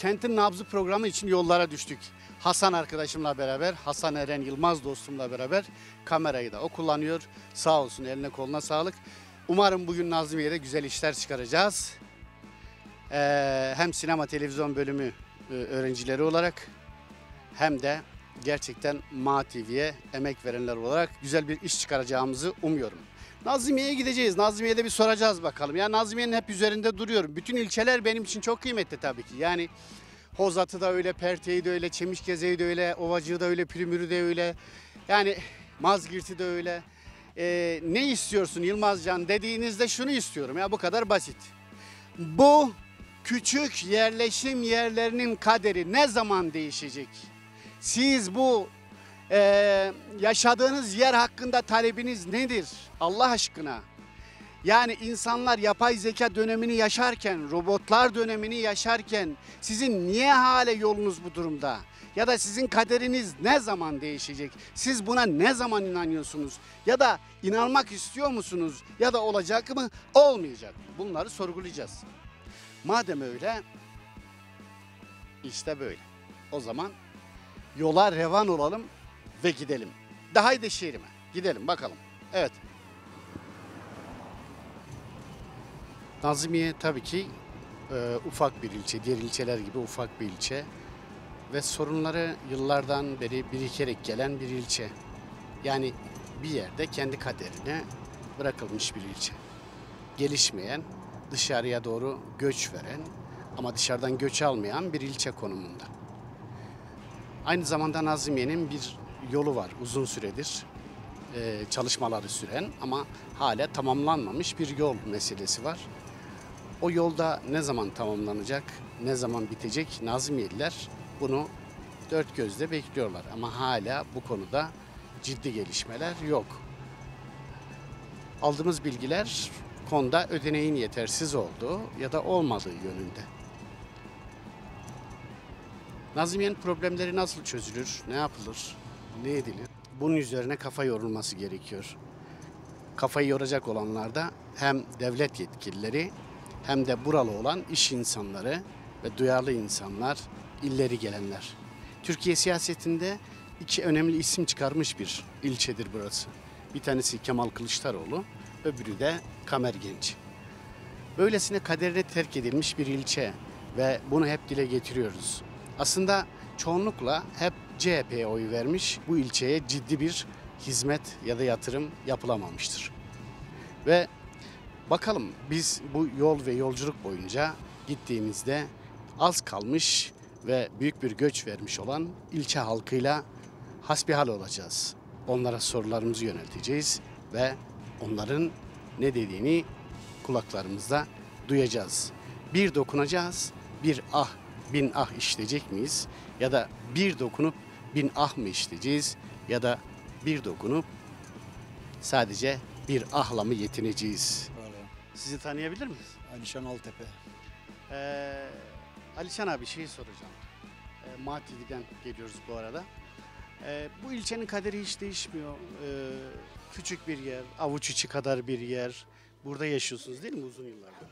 Kentin Nabzı programı için yollara düştük. Hasan arkadaşımla beraber, Hasan Eren Yılmaz dostumla beraber kamerayı da o kullanıyor. Sağ olsun, eline koluna sağlık. Umarım bugün Nazmiye'de güzel işler çıkaracağız. Hem sinema televizyon bölümü öğrencileri olarak hem de gerçekten MA TV'ye emek verenler olarak güzel bir iş çıkaracağımızı umuyorum. Nazmiye'ye gideceğiz. Nazmiye'de bir soracağız bakalım. Ya Nazmiye'nin hep üzerinde duruyorum. Bütün ilçeler benim için çok kıymetli tabii ki. Yani Hozat'ı da öyle, Perte'yi de öyle, Çemişgeze'yi de öyle, Ovacığı da öyle, Pürümür'ü de öyle. Yani Mazgirt'i de öyle. Ne istiyorsun Yılmazcan dediğinizde şunu istiyorum ya, bu kadar basit. Bu küçük yerleşim yerlerinin kaderi ne zaman değişecek? Siz bu yaşadığınız yer hakkında talebiniz nedir Allah aşkına? Yani insanlar yapay zeka dönemini yaşarken, robotlar dönemini yaşarken sizin niye hala yolunuz bu durumda? Ya da sizin kaderiniz ne zaman değişecek? Siz buna ne zaman inanıyorsunuz? Ya da inanmak istiyor musunuz? Ya da olacak mı, olmayacak mı? Bunları sorgulayacağız. Madem öyle, işte böyle. O zaman yola revan olalım ve gidelim. Daha da şehrime gidelim bakalım. Evet. Nazmiye tabii ki ufak bir ilçe, diğer ilçeler gibi ufak bir ilçe ve sorunları yıllardan beri birikerek gelen bir ilçe. Yani bir yerde kendi kaderine bırakılmış bir ilçe. Gelişmeyen, dışarıya doğru göç veren ama dışarıdan göç almayan bir ilçe konumunda. Aynı zamanda Nazmiye'nin bir yolu var uzun süredir çalışmaları süren ama hala tamamlanmamış bir yol meselesi var. O yolda ne zaman tamamlanacak, ne zaman bitecek Nazmiyeliler bunu dört gözle bekliyorlar. Ama hala bu konuda ciddi gelişmeler yok. Aldığımız bilgiler konuda ödeneğin yetersiz olduğu ya da olmadığı yönünde. Nazmiye'nin problemleri nasıl çözülür, ne yapılır, ne edilir? Bunun üzerine kafa yorulması gerekiyor. Kafayı yoracak olanlar da hem devlet yetkilileri hem de buralı olan iş insanları ve duyarlı insanlar, illeri gelenler. Türkiye siyasetinde iki önemli isim çıkarmış bir ilçedir burası. Bir tanesi Kemal Kılıçdaroğlu, öbürü de Kamer Genç. Böylesine kaderine terk edilmiş bir ilçe ve bunu hep dile getiriyoruz. Aslında çoğunlukla hep CHP'ye oy vermiş, bu ilçeye ciddi bir hizmet ya da yatırım yapılamamıştır. Ve bakalım biz bu yol ve yolculuk boyunca gittiğimizde az kalmış ve büyük bir göç vermiş olan ilçe halkıyla hasbihal olacağız. Onlara sorularımızı yönelteceğiz ve onların ne dediğini kulaklarımızda duyacağız. Bir dokunacağız, bir ah, bin ah işleyecek miyiz? Ya da bir dokunup bin ah mı işleyeceğiz? Ya da bir dokunup sadece bir ahla mı yetineceğiz? Sizi tanıyabilir miyiz? Alişan Altepe. Alişan abi şey soracağım. MA TV'den geliyoruz bu arada. Bu ilçenin kaderi hiç değişmiyor. Küçük bir yer, avuç içi kadar bir yer. Burada yaşıyorsunuz değil mi uzun yıllardır?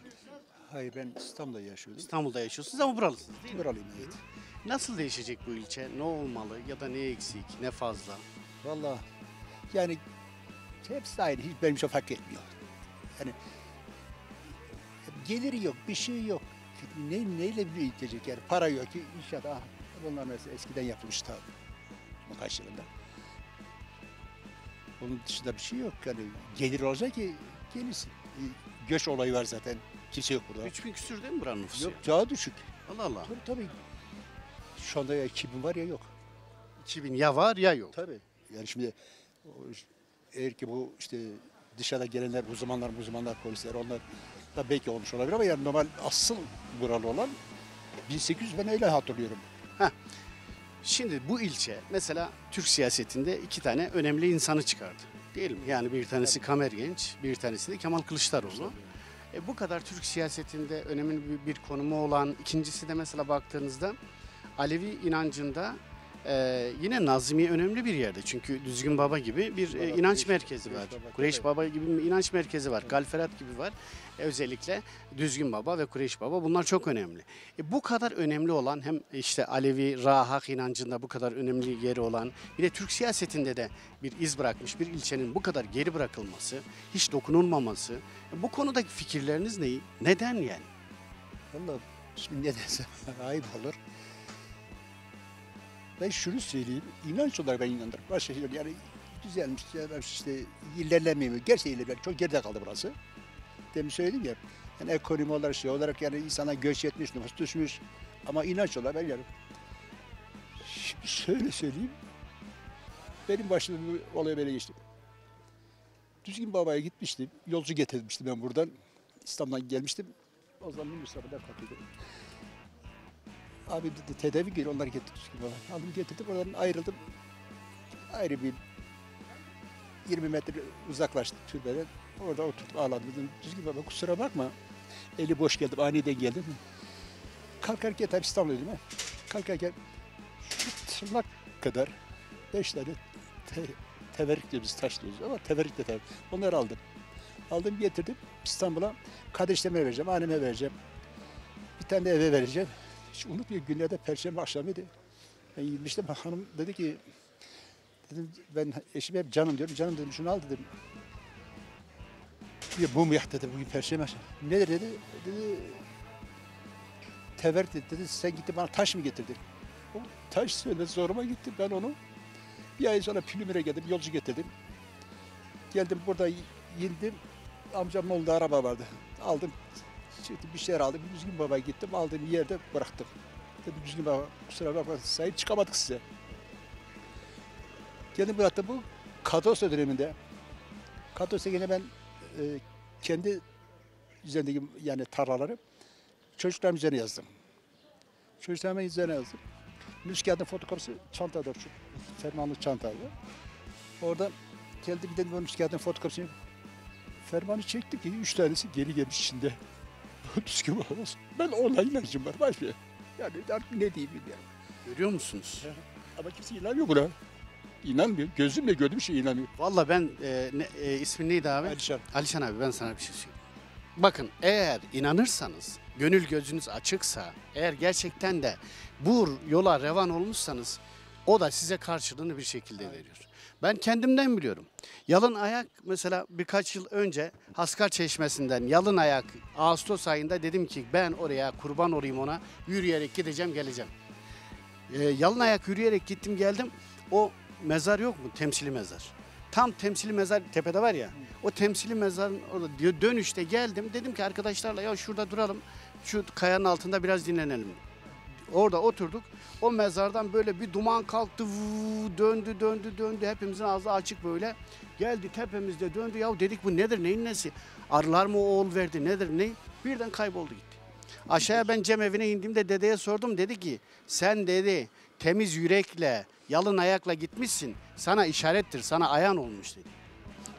Hayır, ben İstanbul'da yaşıyordum. İstanbul'da yaşıyorsunuz ama buralısınız değil mi? Buralıyım, evet. Nasıl değişecek bu ilçe? Ne olmalı ya da ne eksik, ne fazla? Vallahi yani hepsi aynı. Hiç benim için fark etmiyor. Yani geliri yok, bir şey yok. Neyle büyütecek yani? Para yok ki inşaat. Bunlar mesela eskiden yapılmış tabii. Kaç yılında. Onun dışında bir şey yok. Yani gelir olacak ki gelirsin. Göç olayı var zaten. Kimse yok burada. 3000 küsür değil mi buranın nüfusu? Yok, daha düşük. Allah Allah. Tabii. Şu anda ya 2000 var ya yok. 2000 ya var ya yok. Tabii. Yani şimdi eğer ki bu işte dışarıda gelenler, uzmanlar, polisler onlar da belki olmuş olabilir ama yani normal asıl buralı olan 1800 ben öyle hatırlıyorum. Şimdi bu ilçe mesela Türk siyasetinde iki tane önemli insanı çıkardı. Değil mi? Yani bir tanesi Kamer Genç, bir tanesi de Kemal Kılıçdaroğlu. Bu kadar Türk siyasetinde önemli bir konumu olan, ikincisi de mesela baktığınızda Alevi inancında Yine Nazmiye önemli bir yerde. Çünkü Düzgün Baba gibi bir inanç merkezi var. Kureyş Baba gibi bir inanç merkezi var. Galferat gibi var. Özellikle Düzgün Baba ve Kureyş Baba bunlar çok önemli. Bu kadar önemli olan hem işte Alevi Rahak inancında bu kadar önemli yeri olan bir de Türk siyasetinde de bir iz bırakmış bir ilçenin bu kadar geri bırakılması, hiç dokunulmaması. Bu konudaki fikirleriniz ne? Neden yani? Vallahi şimdi ne desem ayıp olur. Ben şunu söyleyeyim, inanç olarak ben inanırım. Başka şey yok. Yani düzelmiş, işte ilerlemiyor. Gerçekten ilerlemiyor. Çok geride kaldı burası. Demin söyledim ya, yani ekonomi olarak şey olarak yani insana göç etmiş, nüfus düşmüş. Ama inanç olarak ben yarım. Şimdi şöyle söyleyeyim, benim başıma bir olay böyle geçti. Düzgün Baba'ya gitmiştim, yolcu getirmiştim ben buradan. İstanbul'dan gelmiştim. O zaman Mustafa'da katıldım. Abi dedi tedavi geliyor, onları getirdim Düzgün Baba. Aldım getirdim, oradan ayrıldım. Ayrı bir 20 metre uzaklaştık türbeden. Orada oturdum ağladım. Dedim, Düzgün Baba kusura bakma. Eli boş geldim, aniden geldim. Kalkarken tabii İstanbul'daydım ha. Kalkarken şu tırnak kadar 5 tane teverrik diyoruz, biz taş diyoruz ama teverrik de tabii. Onları aldım. Aldım getirdim İstanbul'a. Kardeşlerime vereceğim, anneme vereceğim. Bir tane de eve vereceğim. Hiç unutmuyorum, günlerde Perşembe akşamıydı. Ben gitmiştim, hanım dedi ki, dedim ben eşime hep canım diyorum, canım dedim şunu al dedim. Bir mum yak dedi bugün Perşembe akşamı. Nedir dedi, dedi teverrik dedi, sen gitti bana taş mı getirdin? O taş söyledi, zoruma gitti, ben onu bir ay sonra Pülümür'e geldim, yolcu getirdim. Geldim burada indim, amcamın oğlunda araba vardı. Aldım, çıktım, bir şeyler aldım, Düzgün Baba'ya gittim, aldığım yerde bıraktım. Dedim Düzgün Baba, kusura bakma, sahip çıkamadık size. Geldim bıraktım bu Kadosya döneminde. Kadosya yine ben kendi üzerindeki yani tarlaları çocuklarım üzerine yazdım. Çocuklarımın üzerine yazdım. Nüs kağıdının fotokopisi çantada, şu fermanlı çantada. Orada geldim dedim o nüs kağıdının fotokopisini. Fermanı çektim ki 3 tanesi geri gelmiş içinde. Düzgün olsun. Ben ona inancım var. Başka. Yani artık ne diyeyim yani. Görüyor musunuz? Ama kimse inanmıyor buna. İnanmıyor. Gözümle gördüğüm şey inanmıyor. Vallahi ben ismin neydi abi? Alişan. Alişan abi ben sana bir şey söyleyeyim. Bakın eğer inanırsanız, gönül gözünüz açıksa, eğer gerçekten de bu yola revan olmuşsanız o da size karşılığını bir şekilde veriyor. Ben kendimden biliyorum. Yalın ayak mesela birkaç yıl önce Haskar Çeşmesi'nden yalın ayak Ağustos ayında dedim ki ben oraya kurban olayım ona yürüyerek gideceğim geleceğim. Yalın ayak yürüyerek gittim geldim. O mezar yok mu? Temsili mezar. Tam temsili mezar tepede var ya. O temsili mezarın orada diyor dönüşte geldim. Dedim ki arkadaşlarla ya şurada duralım. Şu kayanın altında biraz dinlenelim. Orada oturduk. O mezardan böyle bir duman kalktı. Döndü. Hepimizin ağzı açık böyle. Geldi tepemizde döndü. Ya dedik bu nedir? Neyin nesi? Arılar mı oğul verdi? Nedir? Ne? Birden kayboldu gitti. Aşağıya ben Cem evine indiğimde dedeye sordum. Dedi ki sen dedi temiz yürekle yalın ayakla gitmişsin. Sana işarettir. Sana ayan olmuş dedi.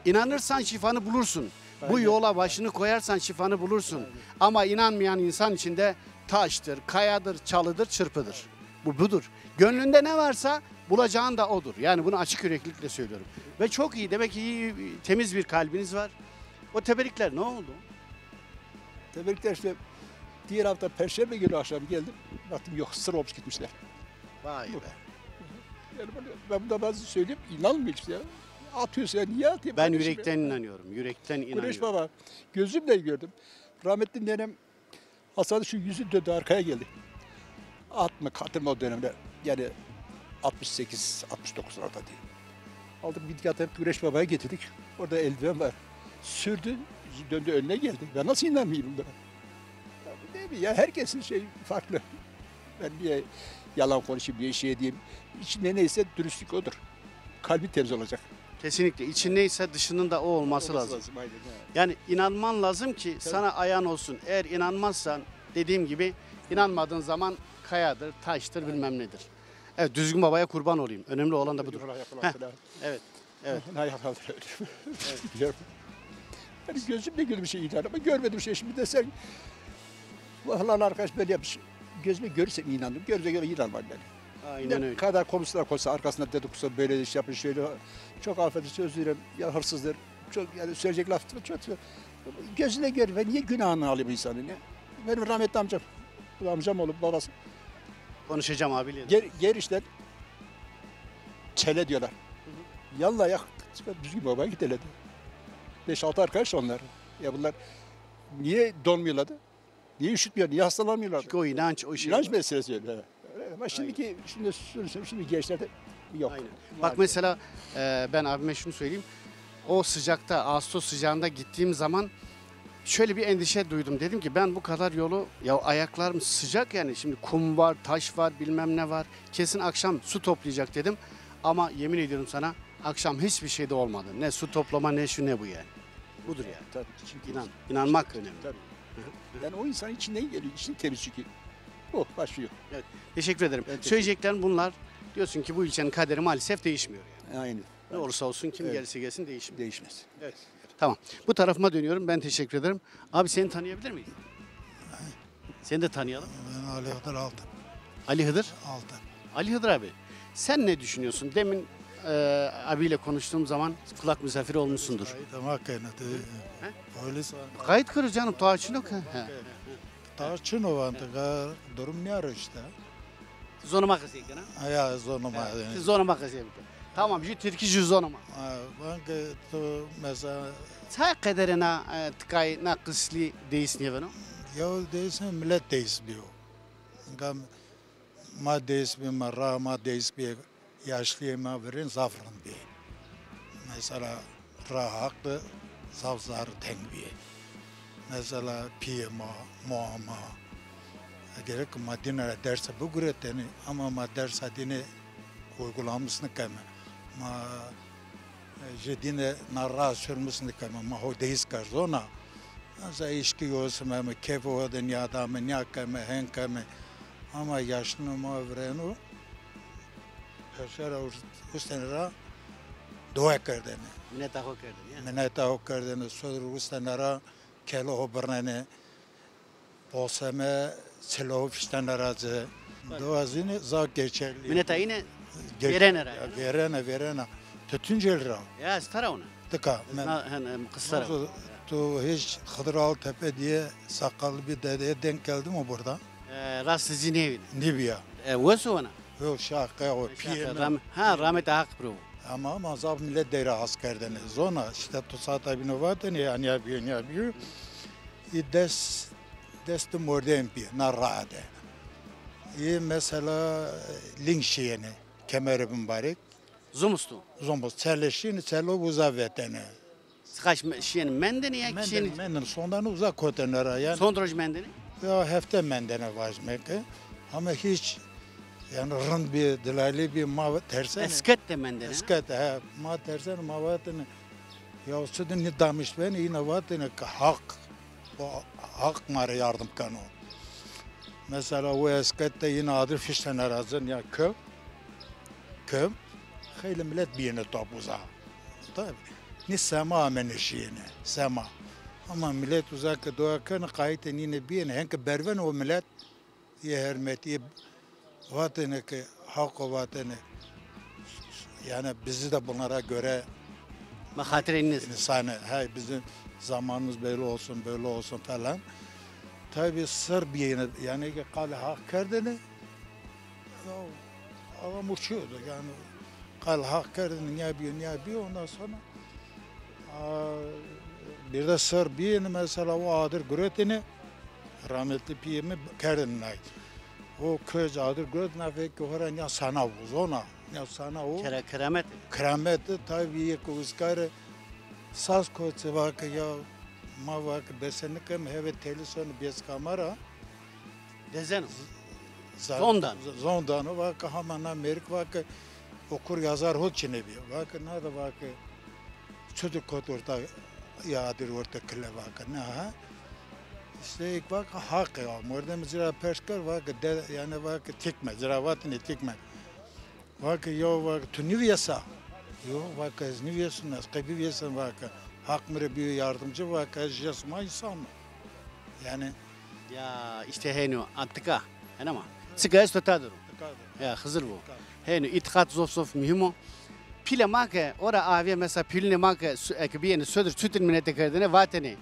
İnanırsan şifanı bulursun. Bu yola başını koyarsan şifanı bulursun. Ama inanmayan insan içinde taştır, kayadır, çalıdır, çırpıdır. Bu budur. Gönlünde ne varsa bulacağın da odur. Yani bunu açık yüreklilikle söylüyorum. Ve çok iyi. Demek ki iyi, temiz bir kalbiniz var. O teberikler ne oldu? Tebrikler işte diğer hafta Perşembe günü akşam geldim. Baktım yok sır olmuş gitmişler. Vay be. Yani ben da bazı söyleyeyim inanmıyor işte ya. Atıyorsun ya niye atayım? Ben kardeşim yürekten ya? inanıyorum. Yürekten inanıyorum. Güneş Baba gözümle gördüm. Rahmetli nenem Hasan'ın şu yüzü döndü arkaya geldi. Atma katırma o dönemde. Yani 68, 69 orada diye. Aldık bir dikkat hep Güneş Baba'ya getirdik. Orada eldiven var. Sürdü, döndü önüne geldi. Ben nasıl inanmayayım bunlara? Ya bu değil mi ya? Herkesin şey farklı. Ben bir yalan konuşayım, bir şey diyeyim. İçinde neyse dürüstlük odur. Kalbi temiz olacak. Kesinlikle. İçin neyse dışının da o olması lazım. Aynen, ha. Yani inanman lazım ki sana ayan olsun. Eğer inanmazsan dediğim gibi inanmadığın zaman kayadır, taştır bilmem nedir. Evet Düzgün Baba'ya kurban olayım. Önemli olan da budur. Heh, evet. Evet. Biliyorum. Yani gözümle gördüğüm şey inan ama görmediğim şey şimdi desen bu falan arkadaş böyle yapmış. Gözüme görürsem inandım. Görünce göre inanmam ben. Aynen Ne öyle. kadar komisyonlar koysa arkasında dedikodusu böyle iş yapın şöyle çok affedersin özür dilerim ya hırsızdır. Çok yani söyleyecek laf çok gözüne görür ve niye günahını alayım insanın ya? Benim rahmetli amcam. Bu amcam olup babası. Konuşacağım abiyle. Ger işler çele diyorlar. Yallah ya düzgün babaya gideledi. 5-6 arkadaş onlar. Ya bunlar niye donmuyorlardı? Niye üşütmüyor? Niye hastalanmıyorlardı? Çünkü o inanç, o şey. İnanç meselesi öyle. Ama şimdi gençlerde yok. Aynen. Bak mesela ben abime şunu söyleyeyim. O sıcakta, Ağustos sıcağında gittiğim zaman şöyle bir endişe duydum. Dedim ki ben bu kadar yolu, ya ayaklarım sıcak yani. Şimdi kum var, taş var, bilmem ne var. Kesin akşam su toplayacak dedim. Ama yemin ediyorum sana akşam hiçbir şey de olmadı. Ne su toplama ne şu ne bu yani. Budur yani. Tabii. Çünkü İnanmak önemli. Tabii. Yani o insan içinden geliyor. İçin temiz çünkü. O başlıyor. Teşekkür ederim. Ben teşekkür- Söyleyeceklerim bunlar. Diyorsun ki bu ilçenin kaderi maalesef değişmiyor yani. Aynı. Ne olursa olsun kim Evet. gelirse gelsin değişmiyor. Değişmez. Evet. Tamam. Bu tarafıma dönüyorum. Ben teşekkür ederim. Abi seni tanıyabilir miyiz? Seni de tanıyalım. Ben Ali Hıdır aldım. Ali Hıdır. Aldım. Ali Hıdır abi. Sen ne düşünüyorsun? Demin abiyle konuştuğum zaman kulak misafiri olmuşsundur. Tamam kaynadı. Polis Kayıt kırı canım. Tuğaçın yok. taçın o vantı durum ne arıyor işte. Zonuma kızıyken ha? Ya zonuma. Zonuma kızıyken. Tamam. Ju Türkçe ju zonuma. Ben ki tu mesela Say kaderine tıkay nakısli değilsin ya benim. ya değilsin millet değişmiyor. Gam ma değişmiyor ma ra ma değişmiyor. Yaşlıya ma verin zafrın bir. Mesela ra haklı zavzarı tengbiye. Mesela piyema, muama. Gerek madine derse bu güreteni ama ma derse dine uygulamasını kayma. Ma jedine narra sürmesini kayma. Ma ho deyiz karzona. Mesela işki yolsum ama keyfi o dünyada mı ne kayma hen kayma. Ama yaşlı ma vrenu peşera ustanera dua kardene. Minnet aho kerdin ya. Mineta o kardene sodur ustanera kelo hobrane. Posame selo fiştanera ze. Duazini za geçerli. Minnet yine veren herhalde. Verena. Tütüncel ra. Ya stara onu. Tıka. Kıstara. Tu hiç Hıdıral Tepe diye sakallı bir dedeye denk geldi mi burada? Rastıcı ne? Nibya. Vesu ona. Yok şaka o piyeme. Ha rahmet hak pro. Ama mazab millet deyre askerden. Zona işte tu sata binovatın yani yapıyor. Dest mordem pi narrade. Mesela link şeyini kemeri mübarek. Zumustu. Zombos çelleşini çelo uzavetene. Kaç şeyin mendeni ya kişinin. Menden sondan uzak kotenera yani. Son droj mendeni. Ya hefte mendene vazmek. Ama hiç yani rın bir dilaylı bir ma tersen. Esket de mendeni. Esket ha ma tersen ma vatını. Ya sütün ne damış ben yine vatını hak. O hak mara yardım kanu. Mesela o eskette yine adır fişten arazın ya köm. Hayli millet birine topuza. Tabii. Ne sema ameneşiyene. Sema. Ama millet uzak doğarken kayıtın yine birine. Henke berven o millet ye hürmeti vatanı ki hak o vatanı. Yani bizi de bunlara göre Mahatiriniz. insani. Hay bizim zamanımız böyle olsun falan. Tabii sır bir yine yani ki kal hak kerdini. Ya adam uçuyordu yani. Kal hak kerdini ne yapıyor ondan sonra. Bir de sır bir yine mesela o adır güretini rahmetli piyemi kerdinin ait. O köz adır güretine ve köheren ya sana bu zona. Ya sana o. Keramet. Krameti tabii ki uzkarı saz koçu vakı ya ma vakı besenikam heve televizyon bez kamera Dezen. zondan o vakı haman Amerik vakı okur yazar hol çinebi vakı nada vakı çocuk kot orta yadır orta kile vakı ne ha işte ilk vakı hak ya mordem zira perskar vakı yani vakı tikme ziravatını tikme vakı yo vakı tuniviyasa yo vakı zniviyasın askabiviyasan vakı hak mire bir yardımcı vakı jasma insan yani Ya işte heno antika. Ama. Sigara stotaduru. Ya Hızır bu. Heni itikat zof mühim o. Pile make ora aviye mesela pilne make ekibiyeni södür sütün minete kırdığını vateni.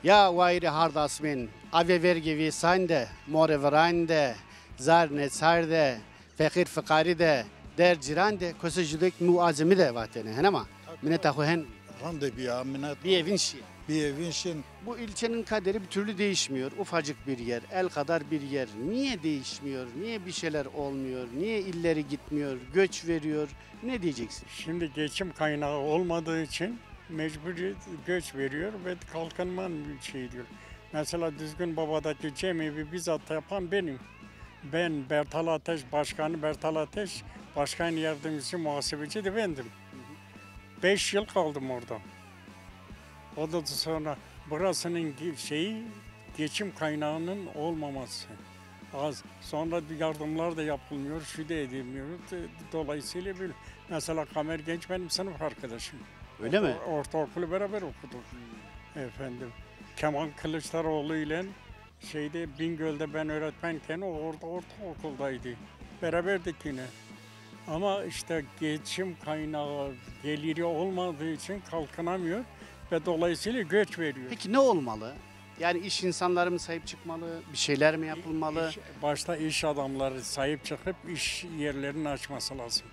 Ya vayri hardasmin avye vergi sande more verande zarne sarde fakir fakari de der cirande kösecüdek muazimi de vateni. Henama minete hen Rande bir aminat. bir evin şey. Bir evin şin. Bu ilçenin kaderi bir türlü değişmiyor. Ufacık bir yer, el kadar bir yer. Niye değişmiyor? Niye bir şeyler olmuyor? Niye illeri gitmiyor? Göç veriyor? Ne diyeceksin? Şimdi geçim kaynağı olmadığı için mecburi göç veriyor ve kalkınma şey diyor. Mesela Düzgün Baba'daki cemevi bizzat yapan benim. Ben Bertal Ateş, Başkanı Bertal Ateş, Başkan Yardımcısı Muhasebeci de bendim. 5 yıl kaldım orada. O da sonra burasının şeyi geçim kaynağının olmaması. Az. Sonra yardımlar da yapılmıyor, şu da edilmiyor. Dolayısıyla böyle. Mesela Kamer Genç benim sınıf arkadaşım. Öyle mi? Ortaokulu beraber okuduk. Efendim. Kemal Kılıçdaroğlu ile şeyde Bingöl'de ben öğretmenken o orada ortaokuldaydı. Beraberdik yine. Ama işte geçim kaynağı geliri olmadığı için kalkınamıyor ve dolayısıyla göç veriyor. Peki ne olmalı? Yani iş insanları mı sahip çıkmalı? Bir şeyler mi yapılmalı? Başta iş adamları sahip çıkıp iş yerlerini açması lazım.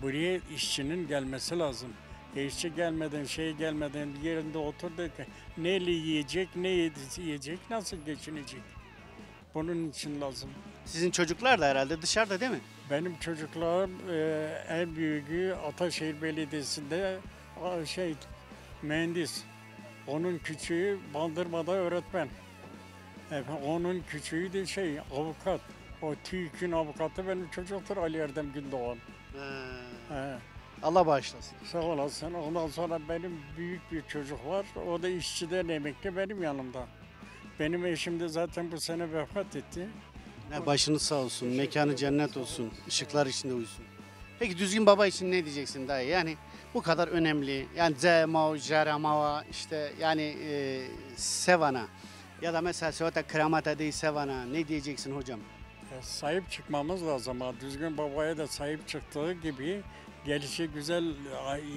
Buraya işçinin gelmesi lazım. İşçi gelmeden, gelmeden yerinde oturdu ki neyle yiyecek, ne yiyecek, nasıl geçinecek? Bunun için lazım. Sizin çocuklar da herhalde dışarıda değil mi? Benim çocuklarım en büyüğü Ataşehir Belediyesi'nde mühendis. Onun küçüğü Bandırma'da öğretmen. Onun küçüğü de avukat. O TÜİK'in avukatı benim çocuktur Ali Erdem Gündoğan. He. Allah bağışlasın. Sağ olasın. Ondan sonra benim büyük bir çocuk var. O da işçiden emekli benim yanımda. Benim eşim de zaten bu sene vefat etti. Başınız sağ olsun, mekanı cennet olsun, ışıklar içinde uyusun. Peki Düzgün Baba için ne diyeceksin dayı? Yani bu kadar önemli. Yani Zema, Jaramava, işte yani Sevana ya da mesela Sevata Kramata değil Sevana ne diyeceksin hocam? Sahip çıkmamız lazım. Düzgün Baba'ya da sahip çıktığı gibi gelişi güzel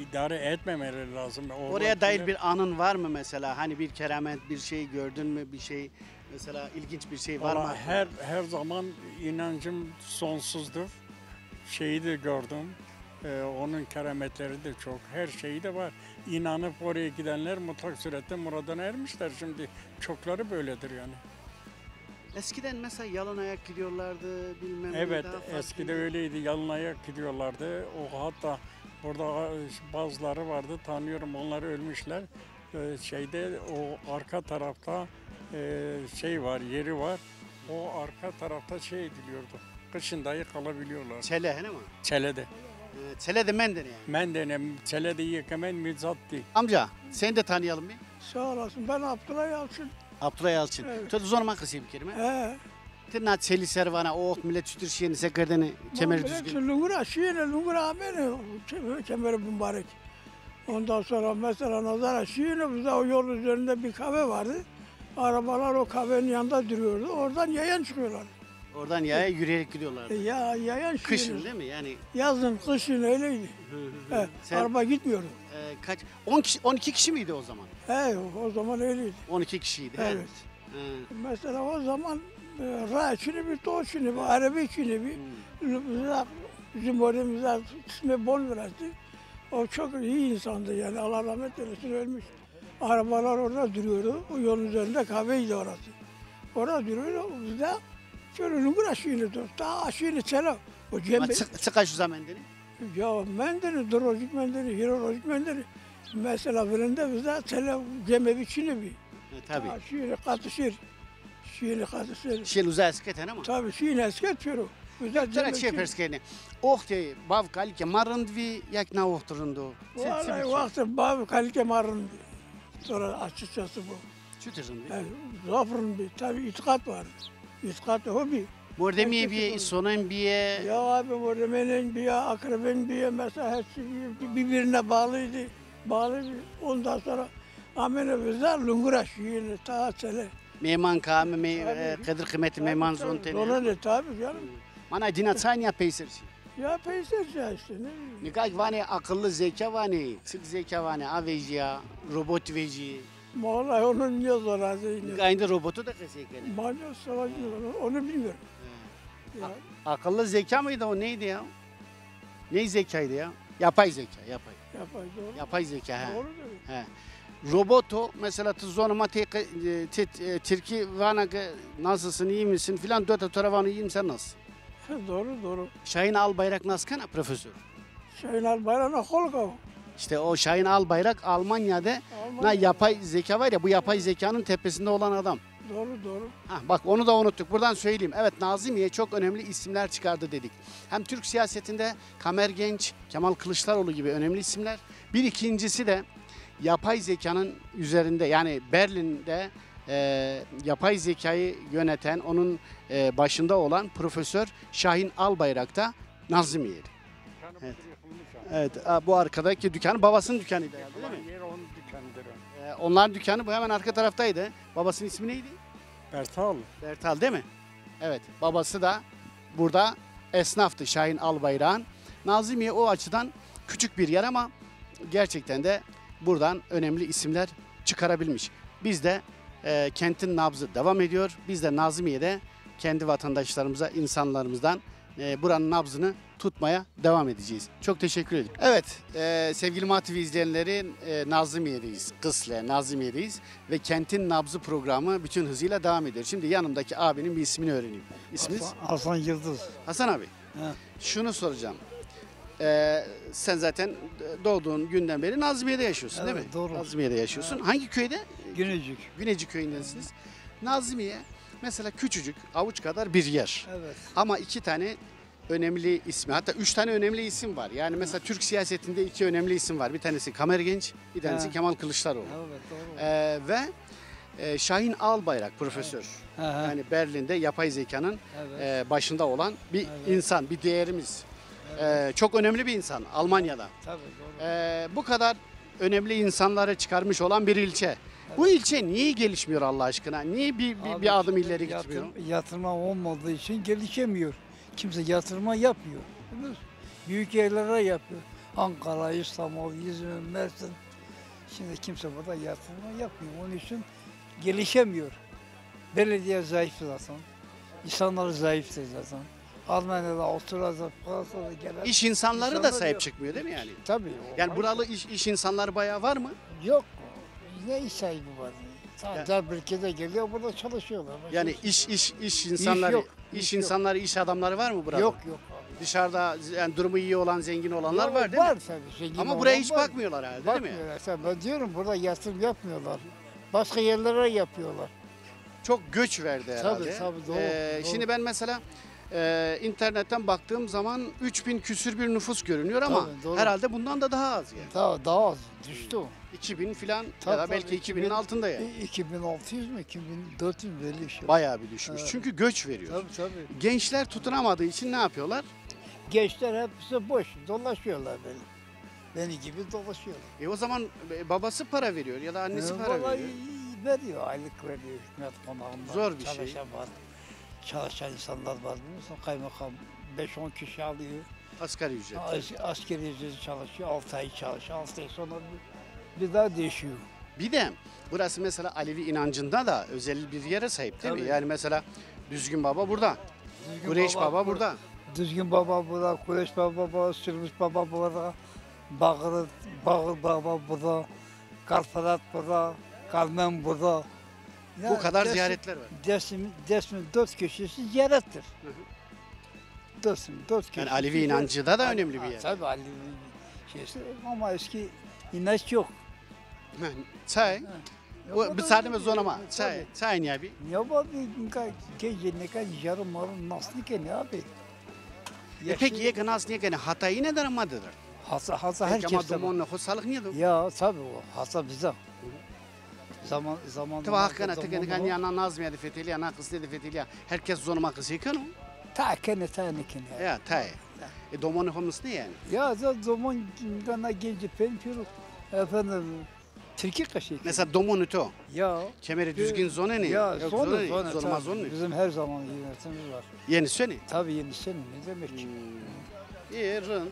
idare etmemeleri lazım. Oraya dair bir anın var mı mesela? Hani bir keramet, bir şey gördün mü? Bir şey mesela ilginç bir şey var mı? Her zaman inancım sonsuzdur. Şeyi de gördüm. Onun kerametleri de çok. Her şeyi de var. İnanıp oraya gidenler mutlak surette muradına ermişler. Şimdi çokları böyledir yani. Eskiden mesela yalın ayak gidiyorlardı bilmem ne Evet, daha farklı. eskide öyleydi. Yalın ayak gidiyorlardı. O hatta burada bazıları vardı. Tanıyorum, onları ölmüşler. O arka tarafta var, yeri var. O arka tarafta ediliyordu. Kışın dahi kalabiliyorlar. Çele he mi? Çele'de. Çele de menden yani. Mendenem, Çele'de yıkamen müzatti. Amca seni de tanıyalım bir. Sağ olasın. Ben Abdullah Yalçın. Abdullah Yalçın. Evet. Tut zorma kısayım kelime. He. Tırna çeli servana o millet çütür şeyini sekerdeni kemer düzgün. Lungura, Lungura amene. Kemeri mübarek. Ondan sonra mesela nazara bize o yol üzerinde bir kahve vardı. Arabalar o kahvenin yanında duruyordu. Oradan yayan çıkıyorlar. Oradan yaya yürüyerek gidiyorlardı. Yayan Kışın değil mi? Yani Yazın, kışın öyleydi. He, sen araba gitmiyordu. kaç 10 kişi 12 kişi miydi o zaman? He, o zaman öyleydi. 12 kişiydi. he? Evet. He. Mesela o zaman Raçini bir Doğuçini bir Arabiçini bir bizim oramızda ismi Bonviras'tı. O çok iyi insandı yani Allah rahmet eylesin ölmüş. Arabalar orada duruyordu. O yolun üzerinde kahveydi orası. Orada duruyordu. Biz de şöyle lungur aşığını dur. Daha aşığını çela. O cembe. Sıka şu zaman deni. Ya mendeni, drolojik mendeni, hidrolojik mendeni. Mesela birinde bize çela cembe biçini bir. Tabii. Şiiri katışır. Şiiri katışır. Şey uzay esketen ama. Tabii şiiri esket piro. Güzel Tara şey perskeni. Ohte bav kalke marandvi yak na ohturundu. Vallahi vakti bav kalite marın. Sonra açıkçası bu. Çütüründü. Yani zafırın bir tabii itikat var. İtikat hobi. Mordemiye bir sonun bir Ya abi orada bir akraben bir mesela hepsi birbirine bağlıydı. Bağlıydı. Ondan sonra amene bizler lungura şiiri ta çele. meyman kâmi Kadir kıymeti meyman zon teni. Ona ne tabii canım. Mana dina saniye peysirsin. Ya peyser işte ne bileyim. Nikah vani akıllı zeka vani, sık zeka vani, avejiya, robot veji. Vallahi onun niye zor azeyini. Nikahında robotu da kesekene. Manyak savaşı onu bilmiyorum. Ya, Akıllı zeka mıydı o neydi ya? Ne zekaydı ya? Yapay zeka, yapay. yapay doğru. Yapay zeka ha. Doğru diyor. He. Robotu mesela tuzonuma Türkiye vana nasılsın iyi misin filan dört tarafanı iyiyim sen nasıl? Doğru. Şahin Albayrak naskana profesör. Şahin Albayrak'ın Holkov. İşte o Şahin Albayrak Almanya'da yapay zeka var ya bu yapay zekanın tepesinde olan adam. Doğru. Ha, bak onu da unuttuk. Buradan söyleyeyim. Evet Nazimiye çok önemli isimler çıkardı dedik. Hem Türk siyasetinde Kamer Genç, Kemal Kılıçdaroğlu gibi önemli isimler. Bir ikincisi de yapay zekanın üzerinde yani Berlin'de yapay zekayı yöneten onun başında olan Profesör Şahin Albayrak da Nazimiye'li. Evet. Evet bu arkadaki dükkanı babasının dükkanıydı herhalde değil mi? Yer onun dükkanıdır. Onların dükkanı bu hemen arka taraftaydı. Babasının ismi neydi? Bertal. Bertal değil mi? Evet. Babası da burada esnaftı Şahin Albayrak'ın. Nazimiye o açıdan küçük bir yer ama gerçekten de buradan önemli isimler çıkarabilmiş. Biz de kentin nabzı devam ediyor. Biz de Nazimiye'de kendi vatandaşlarımıza, insanlarımızdan buranın nabzını tutmaya devam edeceğiz. Çok teşekkür ederim. Evet, sevgili MATV izleyenleri Nazimiye'deyiz. Kısle Nazimiye'deyiz ve Kentin Nabzı programı bütün hızıyla devam ediyor. Şimdi yanımdaki abinin bir ismini öğreneyim. İsminiz? Hasan Yıldız. Hasan abi. He. Şunu soracağım. Sen zaten doğduğun günden beri Nazmiye'de yaşıyorsun değil mi? Evet, doğru. Nazmiye'de yaşıyorsun. Hangi köyde? Günecik. Güneyci köyündensiniz. Nazmiye mesela küçücük, avuç kadar bir yer. Evet. Ama iki tane önemli ismi, hatta üç tane önemli isim var. Yani mesela Türk siyasetinde iki önemli isim var. Bir tanesi Kamer Genç, bir tanesi He. Kemal Kılıçdaroğlu. Evet doğru. Ve Şahin Albayrak profesör. He, he. Yani Berlin'de yapay zekanın Evet. başında olan bir Evet. insan, bir değerimiz. Çok önemli bir insan Almanya'da. Tabii doğru. Bu kadar önemli insanları çıkarmış olan bir ilçe. Bu ilçe niye gelişmiyor Allah aşkına? Niye Abi bir adım şimdi ileri gitmiyor? Yatırma olmadığı için gelişemiyor. Kimse yatırma yapmıyor. Değil mi? Büyük yerlere yapıyor. Ankara, İstanbul, İzmir, Mersin. Şimdi kimse burada yatırma yapmıyor. Onun için gelişemiyor. Belediye zayıf zaten. İnsanlar zayıftır zaten. Almanya'da, Avustralya'da, Fransa'da gelen... İş insanları da İnsanlar sahip yok. çıkmıyor değil mi yani? Tabii. Yani buralı iş insanları bayağı var mı? Yok. Ne iş sahibi var? Sadece ülkede geliyor, burada çalışıyorlar. Yani iş insanları, yok, iş iş yok. insanları, iş adamları var mı burada? Yok. Dışarıda yani durumu iyi olan, zengin olanlar Yok, var değil mi? Var tabii. zengin Ama olan buraya hiç var. bakmıyorlar herhalde değil mi? Bakmıyorlar. Ben diyorum burada yatırım yapmıyorlar. Başka yerlere yapıyorlar. Çok göç verdi herhalde. Tabii, doğru. Şimdi ben mesela internetten baktığım zaman 3000 küsür bir nüfus görünüyor ama Tabii, doğru. herhalde bundan da daha az yani. Daha az düştü o. 2000 filan ya Tabii, da tabii, belki 2000'in altında yani. 2600 mü? 2400 mü? Belli bir şey. Bayağı bir düşmüş. Evet. Çünkü göç veriyor. Tabii. Gençler tutunamadığı için ne yapıyorlar? Gençler hepsi boş. Dolaşıyorlar böyle. Beni gibi dolaşıyorlar. O zaman babası para veriyor ya da annesi para Vallahi veriyor. veriyor. Aylık veriyor. Hükümet konağında. Zor bir şey. Çalışan var. Çalışan insanlar var. Biliyorsun kaymakam 5-10 kişi alıyor. Asgari ücret. Askeri ücreti çalışıyor, 6 ay çalışıyor, 6 ay sonra bir daha değişiyor. Bir de burası mesela Alevi inancında da özel bir yere sahip değil mi? Tabii. Yani mesela Düzgün Baba burada, Düzgün Kureyş Baba burada. Düzgün Baba burada, Kureş Baba burada, Sürmüş Baba burada, Bağır Baba burada, Karparat burada, Kalmen burada. Bu kadar ziyaretler var. Desmin 4 köşesi ziyarettir. Desmin 4 köşesi. Yani Alevi inancıda da önemli bir yer. Tabii Alevi şeysi ama eski inanç yok. Çay. Yok, Bir saatte mi zonama? tabii. Çay. Çay niye abi? Ne var bir gece ne kadar yarım marım nasıl ki ne abi? Peki ye nas niye gene hatayı neden amadıdır? Hasa Peki ama herkes de domon ne hosalık niye de? ya tabii o hasa bize. Zaman Tava hakkına tekene kan yana nazmiye de feteli yana kısne de feteli. Herkes zonama kısı yıkan o. ta kene kene. Ya tay. Domon ne homus ne yani? Ya zaman gana genci pençuru efendim Türkiye kaşı. Mesela Domonuto. Ya. Kemeri düzgün zone ne? Ya Yok, sonra zone, tabii. zone. Bizim her zaman yönetimimiz var. Yeni söyle. Tabii yenisi ne demek? İyi, rın.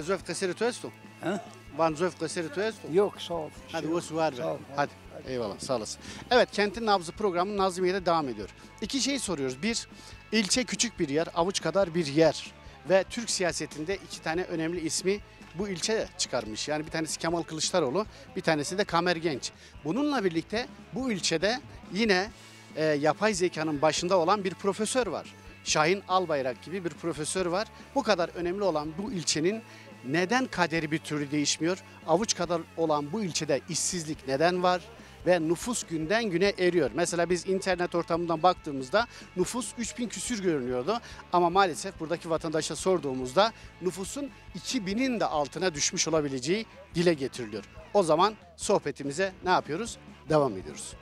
Zöf kaseri tuesto. Ha? Van zöf kaseri tuesto. Yok sağ ol. Hadi Şey yok. o var. Sağ ol. Hadi. Eyvallah, sağ olasın. Evet, Kentin Nabzı programı Nazmiye'de devam ediyor. İki şey soruyoruz. Bir, ilçe küçük bir yer, avuç kadar bir yer. Ve Türk siyasetinde iki tane önemli ismi bu ilçe çıkarmış. Yani bir tanesi Kemal Kılıçdaroğlu, bir tanesi de Kamer Genç. Bununla birlikte bu ilçede yine yapay zekanın başında olan bir profesör var. Şahin Albayrak gibi bir profesör var. Bu kadar önemli olan bu ilçenin neden kaderi bir türlü değişmiyor? Avuç kadar olan bu ilçede işsizlik neden var? Ve nüfus günden güne eriyor. Mesela biz internet ortamından baktığımızda nüfus 3000 küsür görünüyordu. Ama maalesef buradaki vatandaşa sorduğumuzda nüfusun 2000'in de altına düşmüş olabileceği dile getiriliyor. O zaman sohbetimize ne yapıyoruz? Devam ediyoruz.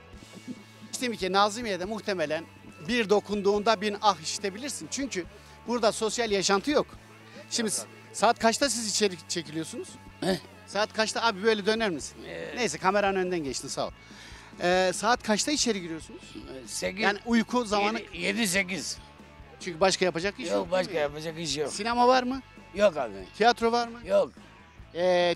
İşte ki Nazimiye'de muhtemelen bir dokunduğunda bin ah işitebilirsin. Çünkü burada sosyal yaşantı yok. Şimdi saat kaçta siz içeri çekiliyorsunuz? Saat kaçta? Abi böyle döner misin? Neyse kameranın önünden geçtin, sağ ol. Saat kaçta içeri giriyorsunuz? 8, Yani uyku zamanı, 7-8. çünkü başka yapacak iş yok. Yok başka değil mi? yapacak iş yok. Sinema var mı? Yok abi. Tiyatro var mı? Yok.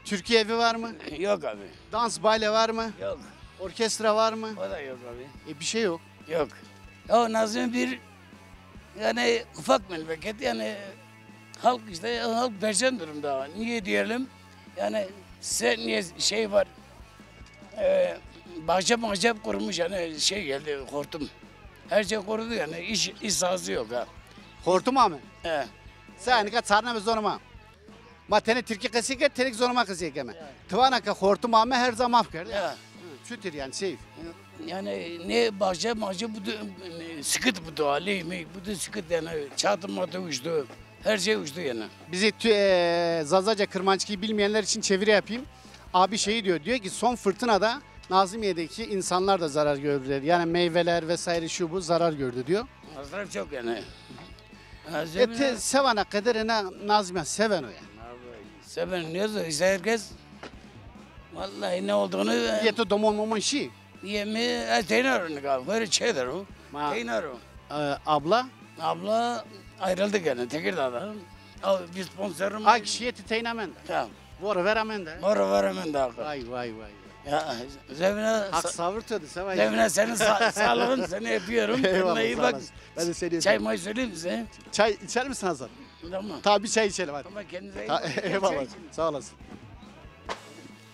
Türkiye evi var mı? Yok abi. Dans, bale var mı? Yok. Orkestra var mı? O da yok abi. Bir şey yok. Yok. Ya Nazım bir yani ufak memleket yani halk işte halk perişan durumda. Niye diyelim? Yani sen niye şey var bahçe kurmuş yani şey geldi hortum. Her şey korudu yani iş sahası yok ha. Hortum abi. He. Sen ka sarna ve zoruma. Ma tene Türkiye kasike terik zoruma kasike me. Tavana ka hortum abi her zaman kerdi. Ya. Çütür yani şey. Yani ne bahçe bu da sıkıntı bu da aleyhimi bu da sıkıntı yani çatırmadı uçtu. Her şey uçtu yani. Bizi Zazaca Kırmançki'yi bilmeyenler için çeviri yapayım. Abi şeyi diyor ki son fırtınada Nazimiye'deki insanlar da zarar gördüler. Yani meyveler vesaire şu bu zarar gördü diyor. Masraf çok yani. Ha, Sevana kaderine Nazmiye seven o yani. Seven ne ise herkes vallahi ne olduğunu Yeto domon momon şi. yemi teynarını kaldı. Böyle şeydir o. Teynar o. Abla. Abla ayrıldık yani Tekirdağ'da. Bir sponsorum. Ay kişiyeti teynamende. Tamam. Vora veramende. Mora var hemen daha. Vay vay vay. Ya Zemine Hak savırtıyordu Sevay. Zemine senin sağlığın seni öpüyorum. Kendine iyi sağ bak. olasın. Ben de seni Çay may söyleyeyim size. Çay içer misin Hasan? Tamam. Tabii bir çay içelim hadi. Ama kendinize iyi Ha, bakın. eyvallah. Çay için. Sağ olasın.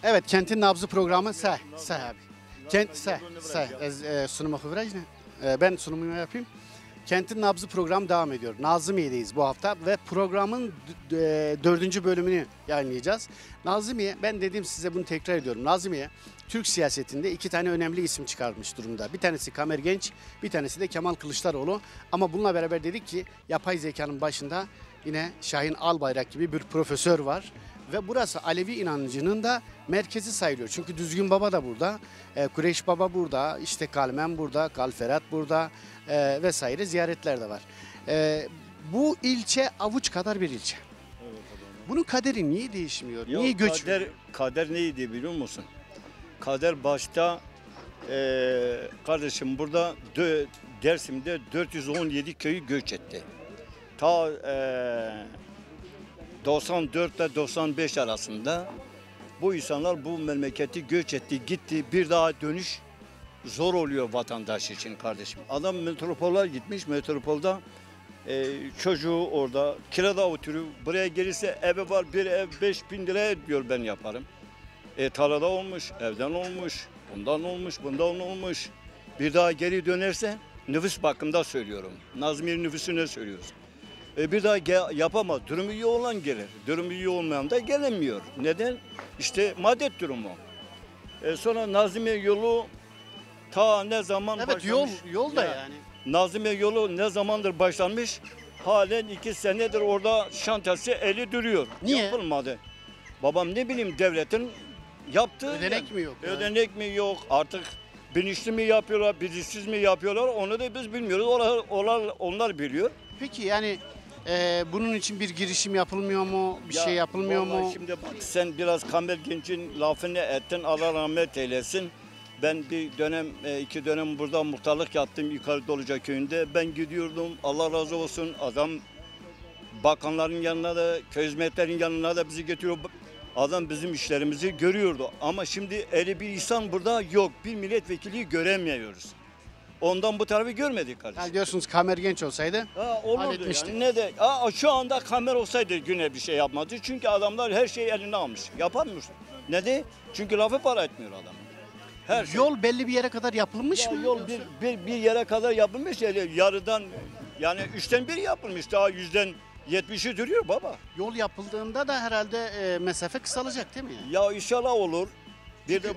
Evet, Kentin Nabzı programı sah abi. Kent sunumu ne? Ben sunumumu yapayım. Kentin Nabzı programı devam ediyor. Nazımiye'deyiz bu hafta ve programın 4. bölümünü yayınlayacağız. Nazımiye, ben dediğim size bunu tekrar ediyorum. Nazımiye, Türk siyasetinde iki tane önemli isim çıkarmış durumda. Bir tanesi Kamer Genç, bir tanesi de Kemal Kılıçdaroğlu. Ama bununla beraber dedik ki yapay zekanın başında yine Şahin Albayrak gibi bir profesör var. Ve burası Alevi inancının da merkezi sayılıyor. Çünkü Düzgün Baba da burada, Kureyş Baba burada, işte Kalmen burada, Kalferat burada vesaire ziyaretler de var. Bu ilçe avuç kadar bir ilçe. Bunun kaderi niye değişmiyor? Ya Niye göç? kader neydi biliyor musun? Kader başta kardeşim burada Dersim'de 417 köyü göç etti. Ta 94 ile 95 arasında bu insanlar bu memleketi göç etti, gitti. Bir daha dönüş zor oluyor vatandaş için kardeşim. Adam metropola gitmiş, metropolda çocuğu orada kirada oturuyor. Buraya gelirse evi var, bir ev 5.000 liraya diyor ben yaparım. Tarlada olmuş, evden olmuş, bundan olmuş, bundan olmuş. Bir daha geri dönerse nüfus bakımda söylüyorum. Nazmiye nüfusu ne söylüyorsun? Bir daha yapamaz. Durumu iyi olan gelir. Durumu iyi olmayan da gelemiyor. Neden? İşte maddet durumu. Sonra Nazmiye yolu ta ne zaman Evet, başlamış? yol da yani. Nazmiye yolu ne zamandır başlanmış? Halen 2 senedir orada şantiyesi eli duruyor. Niye? Yapılmadı. Babam ne bileyim devletin yaptığı. Ödenek mi yok? Ödenek mi yok? Artık bilinçli mi yapıyorlar, bilinçsiz mi yapıyorlar? Onu da biz bilmiyoruz. Onlar biliyor. Peki yani Bunun için bir girişim yapılmıyor mu? Bir şey yapılmıyor vallahi mu? Şimdi bak sen biraz Kamergenç'in lafını ettin. Allah rahmet eylesin. Ben bir dönem, 2 dönem burada muhtarlık yaptım Yukarı Doluca köyünde. Ben gidiyordum. Allah razı olsun. Adam bakanların yanına da, köy hizmetlerin yanına da bizi getiriyor. Adam bizim işlerimizi görüyordu. Ama şimdi öyle bir insan burada yok. Bir milletvekili göremiyoruz. Ondan bu tarafı görmedik kardeşim. Yani diyorsunuz Kamer Genç olsaydı Olurdu halletmiştik. yani. Ne de şu anda kamera olsaydı güne bir şey yapmadı. Çünkü adamlar her şeyi eline almış. Yapamıyor. Ne de? Çünkü lafı para etmiyor adam. Her şey. Yol belli bir yere kadar yapılmış Ya mı? yol bir yere kadar yapılmış. Yani yarıdan yani 1/3 yapılmış. Daha %70'i duruyor baba. Yol yapıldığında da herhalde mesafe kısalacak değil mi? Yani? Ya inşallah olur. Bir de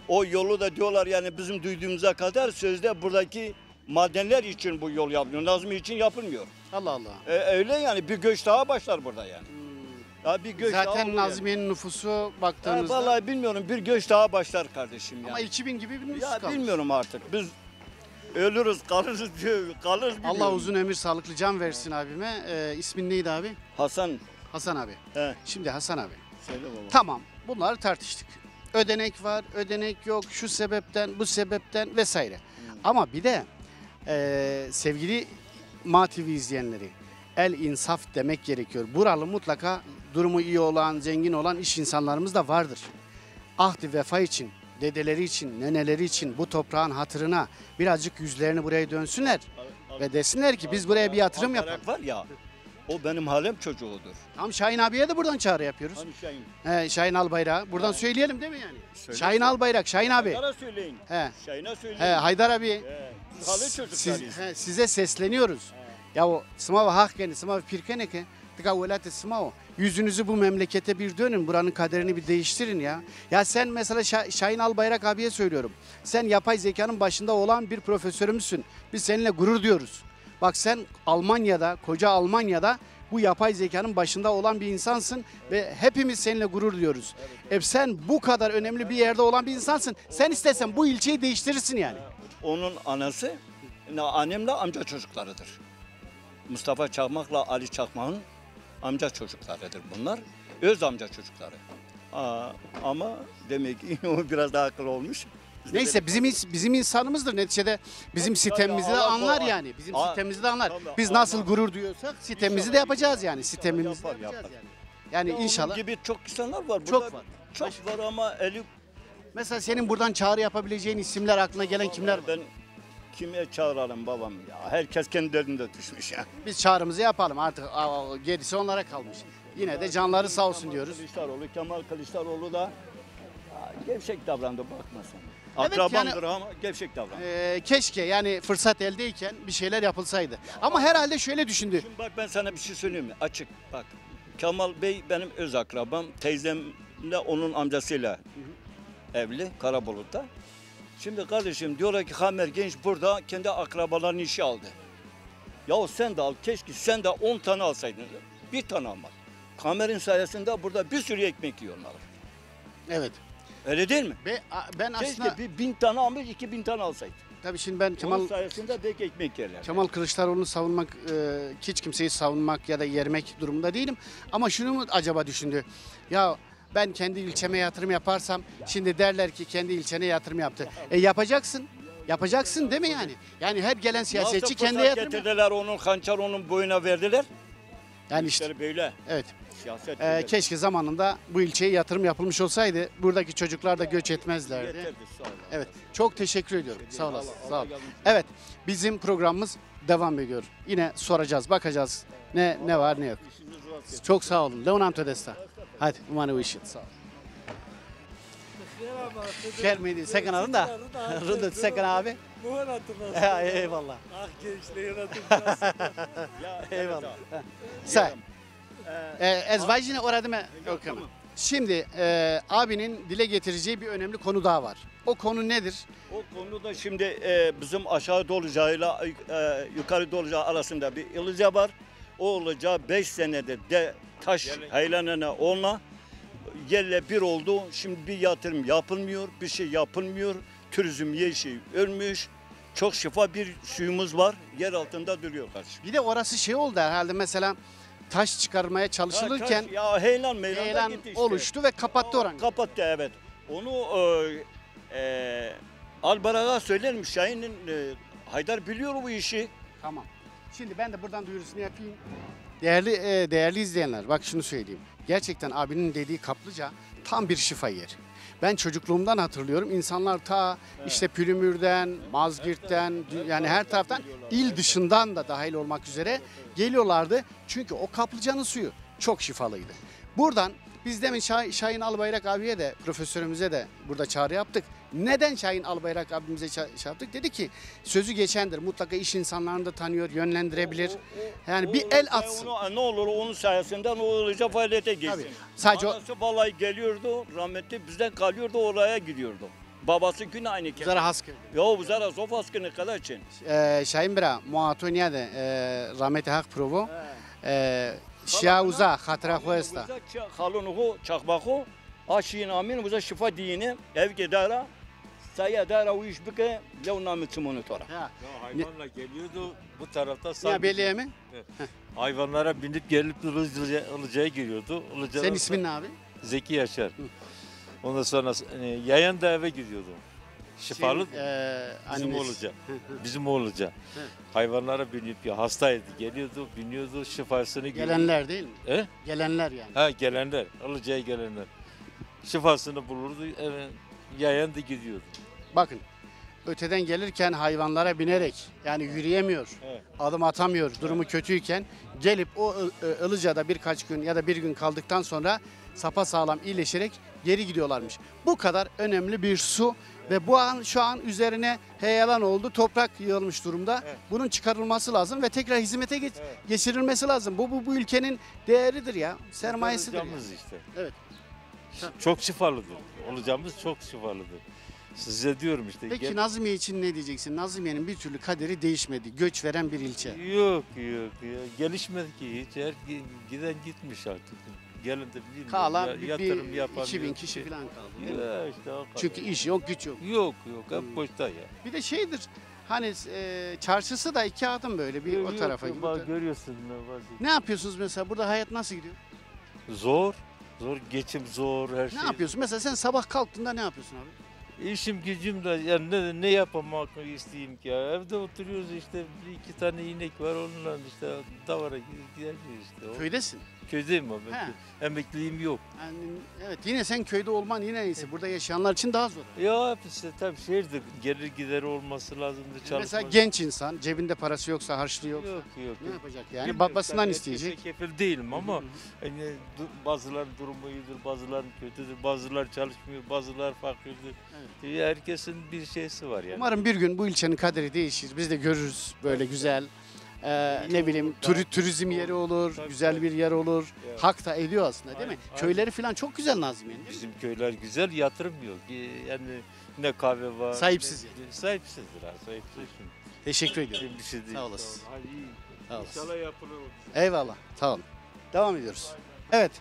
o yolu da diyorlar yani bizim duyduğumuza kadar sözde buradaki madenler için bu yol yapılıyor. Nazmi için yapılmıyor. Allah Allah. Öyle yani bir göç daha başlar burada yani. Ya bir göç daha Zaten olur Nazmiye'nin nüfusu yani. baktığınızda Vallahi bilmiyorum bir göç daha başlar kardeşim yani. ama 2000 gibi bir nüfus Ya kalmış. bilmiyorum artık. Biz ölürüz, kalırız diyor. Kalırız bilmiyorum. Allah uzun ömür, sağlıklı can versin abime. İsmin neydi abi? Hasan. Hasan abi. He. Şimdi Hasan abi. Söyle baba. Tamam, bunları tartıştık. Ödenek var, ödenek yok, şu sebepten, bu sebepten vesaire. Ama bir de sevgili MATV izleyenleri, el insaf demek gerekiyor. Buralı mutlaka durumu iyi olan, zengin olan iş insanlarımız da vardır. Ahdi vefa için, dedeleri için, neneleri için bu toprağın hatırına birazcık yüzlerini buraya dönsünler. Ve desinler ki biz buraya bir yatırım yapalım. Var ya, o benim halem çocuğudur. Tamam, Şahin abiye de buradan çağrı yapıyoruz. Hani Şahin. Şahin Albayrak'ı buradan söyleyelim değil mi yani? Söyle. Şahin Albayrak, Şahin abi. Haydar'a söyleyin. He. Şahin'e söyleyin. Haydar abi. Biz halı çocuklarıyız. Size sesleniyoruz. Ya o sımava hakkeni, sımava pirkeneke, tıka velate sımava. Yüzünüzü bu memlekete bir dönün, buranın kaderini bir değiştirin ya. Ya sen mesela Şahin Albayrak abiye söylüyorum. Sen yapay zekanın başında olan bir profesörümüzsün. Biz seninle gurur diyoruz. Bak sen Almanya'da, koca Almanya'da bu yapay zekanın başında olan bir insansın ve hepimiz seninle gurur duyuyoruz. Sen bu kadar önemli bir yerde olan bir insansın. Sen istesen bu ilçeyi değiştirirsin yani. Onun anası, annemle amca çocuklarıdır. Mustafa Çakmak'la Ali Çakmak'ın amca çocuklarıdır bunlar. Öz amca çocukları. Ama demek ki o biraz daha akıllı olmuş. Neyse bizim insanımızdır neticede. Bizim sitemimizi de Allah anlar korusun. yani. Bizim sitemimizi de anlar. Tabii, Biz Allah. nasıl gurur duyuyorsak sitemimizi de yapacağız yani. Sitemimizi de Yapar, yapacağız yapar. yani. Ya Yani inşallah. onun gibi çok insanlar var. Çok Burada var. Çok var ama eli... Mesela senin buradan çağrı yapabileceğin isimler aklına gelen kimler var? Ben kime çağıralım babam ya? Herkes kendi derdinde düşmüş ya. Biz çağrımızı yapalım artık gerisi onlara kalmış. Yine de canları sağ olsun diyoruz. Kılıçdaroğlu, Kemal Kılıçdaroğlu da gevşek davrandı bakmasın. Evet, Akrabamdır ama gevşek davrandı. Keşke yani fırsat eldeyken bir şeyler yapılsaydı. Ama herhalde şöyle düşündü. Şimdi bak ben sana bir şey söyleyeyim mi? Açık bak. Kemal Bey benim öz akrabam. Teyzemle onun amcasıyla evli Karabulut'ta. Şimdi kardeşim diyorlar ki Kamer Genç burada kendi akrabalarının işi aldı. Yahu sen de al keşke sen de 10 tane alsaydın. Bir tane almak. Kamer'in sayesinde burada bir sürü ekmek yiyorlar. Evet. Öyle değil mi? Ben aslında Keşke bir 1000 tane almış 2000 tane alsaydı. tabii şimdi ben Onun sayesinde belki ekmek yerler. Kemal Kılıçdaroğlu'nu savunmak, hiç kimseyi savunmak ya da yermek durumunda değilim. Ama şunu mu acaba düşündü? Ya ben kendi ilçeme yatırım yaparsam şimdi derler ki kendi ilçene yatırım yaptı. Yapacaksın. Yapacaksın değil mi yani? Yani her gelen siyasetçi Nasıl kendi fırsat yatırım yapıyor. getirdiler onun hançer onun boyuna verdiler. Yani işte İşleri böyle. evet. Siyaset böyle. Keşke zamanında bu ilçeye yatırım yapılmış olsaydı buradaki çocuklar da göç etmezlerdi. Yeterdi, sağ olun. Evet. Çok teşekkür ediyorum. Sağ olasın. Allah Sağ ol. yardımcın olsun. Evet. Bizim programımız devam ediyor. Yine soracağız, bakacağız. Ne var ne yok. Çok sağ olun. Leonardo Desta. Hadi, umarım işin. Sağ ol. Kermedi, Sekan adın da. Rıdıt Sekan abi. Bu hatırlasın. Eyvallah. Ah gençliğin hatırlasın. Eyvallah. Sen. Ezvacine orada mı? Yok ama. Şimdi abinin dile getireceği bir önemli konu daha var. O konu nedir? O konuda şimdi bizim aşağı Doluca'yla yukarı Doluca arasında bir ılıca var. O ılıca 5 senedir de taş haylanana olma yerle bir oldu. Şimdi bir yatırım yapılmıyor, bir şey yapılmıyor. Turizm yeşil ölmüş. çok şifa bir suyumuz var. Yer altında duruyor kardeşim. Bir de orası şey oldu herhalde, mesela taş çıkarmaya çalışılırken Ya heyelan meylanda heyelan gitti işte. oluştu ve kapattı oranı. Kapattı evet. Onu Albarak'a söylerim Şahin'in Haydar biliyor bu işi. Tamam. Şimdi ben de buradan duyurusunu yapayım. Değerli izleyenler, bak şunu söyleyeyim. Gerçekten abinin dediği kaplıca tam bir şifa yeri. Ben çocukluğumdan hatırlıyorum. İnsanlar ta işte Pülümür'den, Mazgirt'ten, yani her taraftan, il dışından da dahil olmak üzere geliyorlardı. Çünkü o kaplıcanın suyu çok şifalıydı. Buradan biz demin Şahin Albayrak abiye de, profesörümüze de burada çağrı yaptık. Neden Şahin Albayrak abimize şey yaptık? Dedi ki sözü geçendir. Mutlaka iş insanlarını da tanıyor, yönlendirebilir. Yani bir el atsın. Ne olur onun sayesinde o olacağı faaliyete geçsin. Tabii. Sadece Anası vallahi geliyordu, rahmetli bizden kalıyordu, oraya gidiyordu. Babası gün aynı kez. Zara haskı. Yo bu zara sofaskını kadar için. Şahin Bira, muatoniya de rahmeti hak provo. Şiauza, hatıra koyesta. Halunuhu, çakbahu, aşiyin amin, buza şifa dini, evke dara, saya dara u iş bike, lev namı tımonutara. Ya, Hayvanla geliyordu bu tarafta ya sadece belliye mi? hayvanlara binip gelip Ilıca'ya giriyordu. Senin ismin ne abi? Zeki Yaşar. Ondan sonra yayan da eve gidiyordu. Şifalı bizim olacak. Bizim olacak. Hayvanlara binip ya hastaydı geliyordu, biniyordu, şifasını Gelenler değil mi? He? Gelenler yani. Ha gelenler, Ilıca'ya gelenler. Şifasını bulurdu, yayan da gidiyordu. Bakın, öteden gelirken hayvanlara binerek, yani yürüyemiyor, Evet. adım atamıyor, durumu kötüyken gelip o Ilıca'da birkaç gün ya da bir gün kaldıktan sonra sapasağlam iyileşerek geri gidiyorlarmış. Bu kadar önemli bir su ve şu an üzerine heyelan oldu, toprak yığılmış durumda. Evet. Bunun çıkarılması lazım ve tekrar hizmete geçirilmesi lazım. Bu ülkenin değeridir ya, sermayesidir. Ya. Olacağımız işte. Evet. Çok şifalıdır. Olacağımız çok şifalıdır. Size diyorum işte. Peki Nazmiye için ne diyeceksin? Nazmiye'nin bir türlü kaderi değişmedi. Göç veren bir ilçe. Yok ya. Gelişmedi ki hiç. Giden gitmiş artık. Gelin de bilmiyorum. Kalan Yatırım bir yapan 2000 yok kişi ki. falan kaldı. Ya işte o kadar. Çünkü iş yok, güç yok. Yok hep boşta ya. Bir de şeydir, hani çarşısı da 2 adım böyle bir o tarafa. Yok, bu bak tarafa. görüyorsun ne var. Ne yapıyorsunuz mesela? Burada hayat nasıl gidiyor? Zor. Geçim zor her şey. Ne yapıyorsun? Mesela sen sabah kalktığında ne yapıyorsun abi? İşim gücüm de yani ne yapmak isteyeyim ki ya. Evde oturuyoruz işte bir iki tane inek var onunla işte davara gidiyoruz işte. Köydesin. Köydeyim abi. He. Emekliliğim yok. Yani, evet, yine sen köyde olman yine iyisi. Burada yaşayanlar için daha zor. Ya işte tabii şehirde gelir gideri olması lazımdı çalışmak. Mesela genç insan, cebinde parası yoksa, harçlığı yoksa Yok. ne yapacak yani? Bilmiyorum, Babasından tabii isteyecek. herkese kefil değilim ama hani bazıların durumu iyidir, bazıların kötüdür, bazıları çalışmıyor, bazıları fakirdir. Herkesin bir şeysi var yani. Umarım bir gün bu ilçenin kaderi değişir. Biz de görürüz böyle güzel, ne bileyim turizm yeri olur, Tabii, güzel tabii. bir yer olur. Ya. Hak da ediyor aslında değil mi? Aynen. Köyleri falan çok güzel Nazmiye'nin değil mi? Bizim köyler güzel, yatırım yok. Yani ne kahve var. Sahipsiz ne, yani. Sahipsizdir ha, sahipsiz. Teşekkür ediyorum. Bir şey değil. Sağ olasın. Hadi iyi. Sağ olasın. İnşallah yapılır. Eyvallah. Sağ olun. Devam ediyoruz. Evet.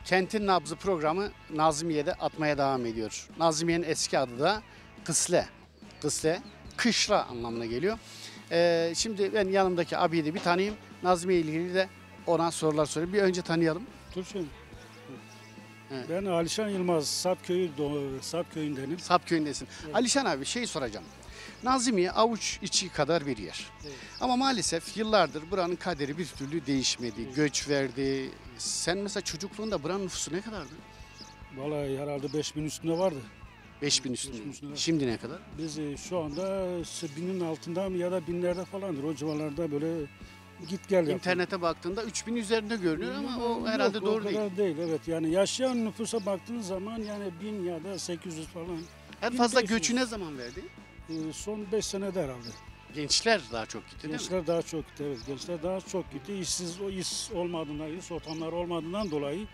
Kentin Nabzı programı Nazmiye'de atmaya devam ediyor. Nazmiye'nin eski adı da Kısle. Kısle, kışla anlamına geliyor. Şimdi ben yanımdaki abiyi de bir tanıyayım. Nazmiye ile ilgili de ona sorular sorayım. Bir önce tanıyalım. Dur şimdi. Evet. Ben Alişan Yılmaz, Sap köyündenim. Sap köyündesin. Alişan abi şey soracağım. Nazmiye avuç içi kadar bir yer. Ama maalesef yıllardır buranın kaderi bir türlü değişmedi. Göç verdi. Sen mesela çocukluğunda buranın nüfusu ne kadardı? Vallahi herhalde 5000 üstünde vardı. 5000 üstünde. 5000 üstünde. Şimdi ne kadar? Biz şu anda 1000'in altında mı ya da binlerde falandır. O civarlarda böyle git gel yapıyor. İnternete baktığında 3000 üzerinde görünüyor ama o Yok, herhalde o doğru değil. kadar değil. Evet yani yaşayan nüfusa baktığın zaman yani 1000 ya da 800 falan. En fazla 1500. göçü ne zaman verdi? Son 5 senede herhalde. Gençler daha çok gitti değil mi? Gençler daha çok gitti, evet. Gençler daha çok gitti. İş olmadığından, iş ortamları olmadığından dolayı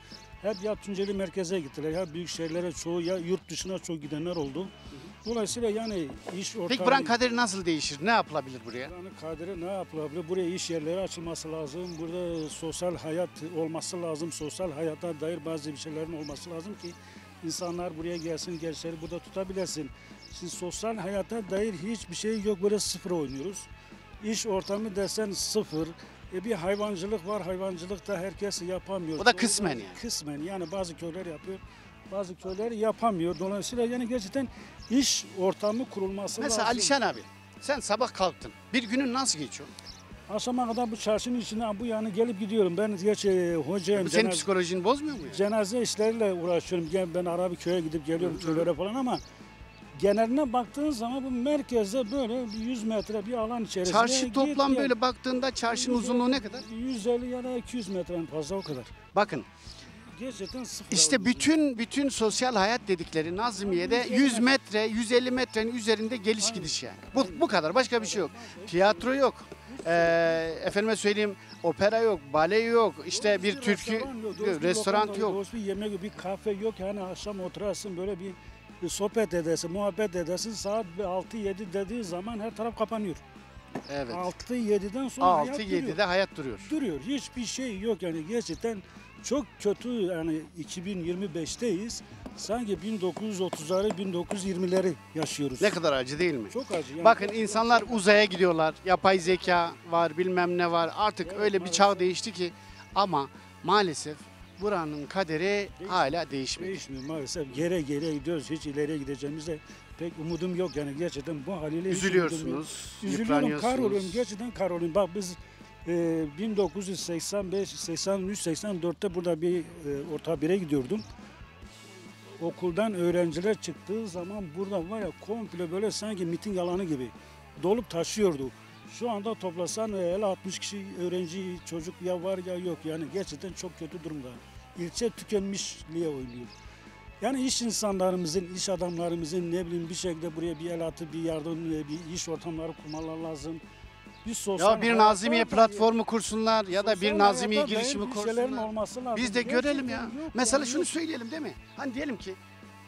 hep ya Tunceli merkeze gittiler, ya büyük şehirlere çoğu, ya yurt dışına çok gidenler oldu. Dolayısıyla yani iş ortamı... Peki buranın kaderi nasıl değişir? Ne yapılabilir buraya? Buranın kaderi ne yapılabilir? Buraya iş yerleri açılması lazım. Burada sosyal hayat olması lazım. Sosyal hayata dair bazı bir şeylerin olması lazım ki insanlar buraya gelsin, gençleri burada tutabilesin. Şimdi sosyal hayata dair hiçbir şey yok, böyle sıfır oynuyoruz. İş ortamı desen sıfır. Bir hayvancılık var, hayvancılık da herkes yapamıyor. O da kısmen yani. Kısmen, yani bazı köyler yapıyor, bazı köyler yapamıyor. Dolayısıyla yani gerçekten iş ortamı kurulması Mesela lazım. Alişan abi, sen sabah kalktın. Bir günün nasıl geçiyor? Akşama kadar bu çarşının içinden bu yana gelip gidiyorum. Ben gerçi hocayım. Bu senin psikolojini bozmuyor mu yani? Cenaze işleriyle uğraşıyorum. Ben ara bir köye gidip geliyorum, köylere falan, ama geneline baktığın zaman bu merkezde böyle bir 100 metre bir alan içerisinde. Çarşı toplam gel. böyle baktığında çarşının uzunluğu ne kadar? 150 ya da 200 metreden fazla, o kadar. Bakın Gerçekten sıfır. işte bütün sosyal hayat dedikleri Nazmiye'de 100 metre, 150 metrenin üzerinde geliş gidiş yani. Bu kadar, başka bir şey yok. Tiyatro yok. Efendime söyleyeyim, opera yok, bale yok, işte bir türkü, restoran yok. Bir yemek, bir kafe yok. Yani akşam oturarsın böyle bir sohbet edersin, muhabbet edersin. Saat 6-7 dediği zaman her taraf kapanıyor. Evet. 6-7'den sonra hayat duruyor. 6-7'de hayat duruyor. Duruyor. Hiçbir şey yok yani, gerçekten çok kötü. Yani 2025'teyiz. Sanki 1930'ları, 1920'leri yaşıyoruz. Ne kadar acı değil mi? Çok acı. Yani Bakın insanlar uzaya gidiyorlar. Yapay zeka var, bilmem ne var. Artık Evet, öyle bir maalesef. çağ değişti ki, ama maalesef buranın kaderi hala değişmedi. değişmiyor maalesef. Geri gidiyoruz. Hiç ileriye gideceğimizde pek umudum yok yani, gerçekten bu haliyle. hiç umudum yok. Üzülüyorsunuz, Üzülüyorum, kahroluyorum, yıpranıyorsunuz. gerçekten kahroluyorum. Bak biz 1985, 83, 84'te burada bir orta bire gidiyordum. Okuldan öğrenciler çıktığı zaman burada var ya, komple böyle sanki miting alanı gibi dolup taşıyordu. Şu anda toplasan 50-60 kişi öğrenci, çocuk ya var ya yok, yani gerçekten çok kötü durumda. İlçe tükenmişliğe oynuyor. Yani iş insanlarımızın, iş adamlarımızın ne bileyim bir şekilde buraya bir el atıp bir yardım, bir iş ortamları kurmalar lazım. Bir sosyal Ya bir hayata Nazimiye dair- platformu kursunlar ya da sosyal bir Nazimiye hayata dair girişimi bir şeylerin kursunlar. olması lazım. Biz de görelim ya. Gerçekten yok Mesela yani, şunu yok. söyleyelim değil mi? Hani diyelim ki,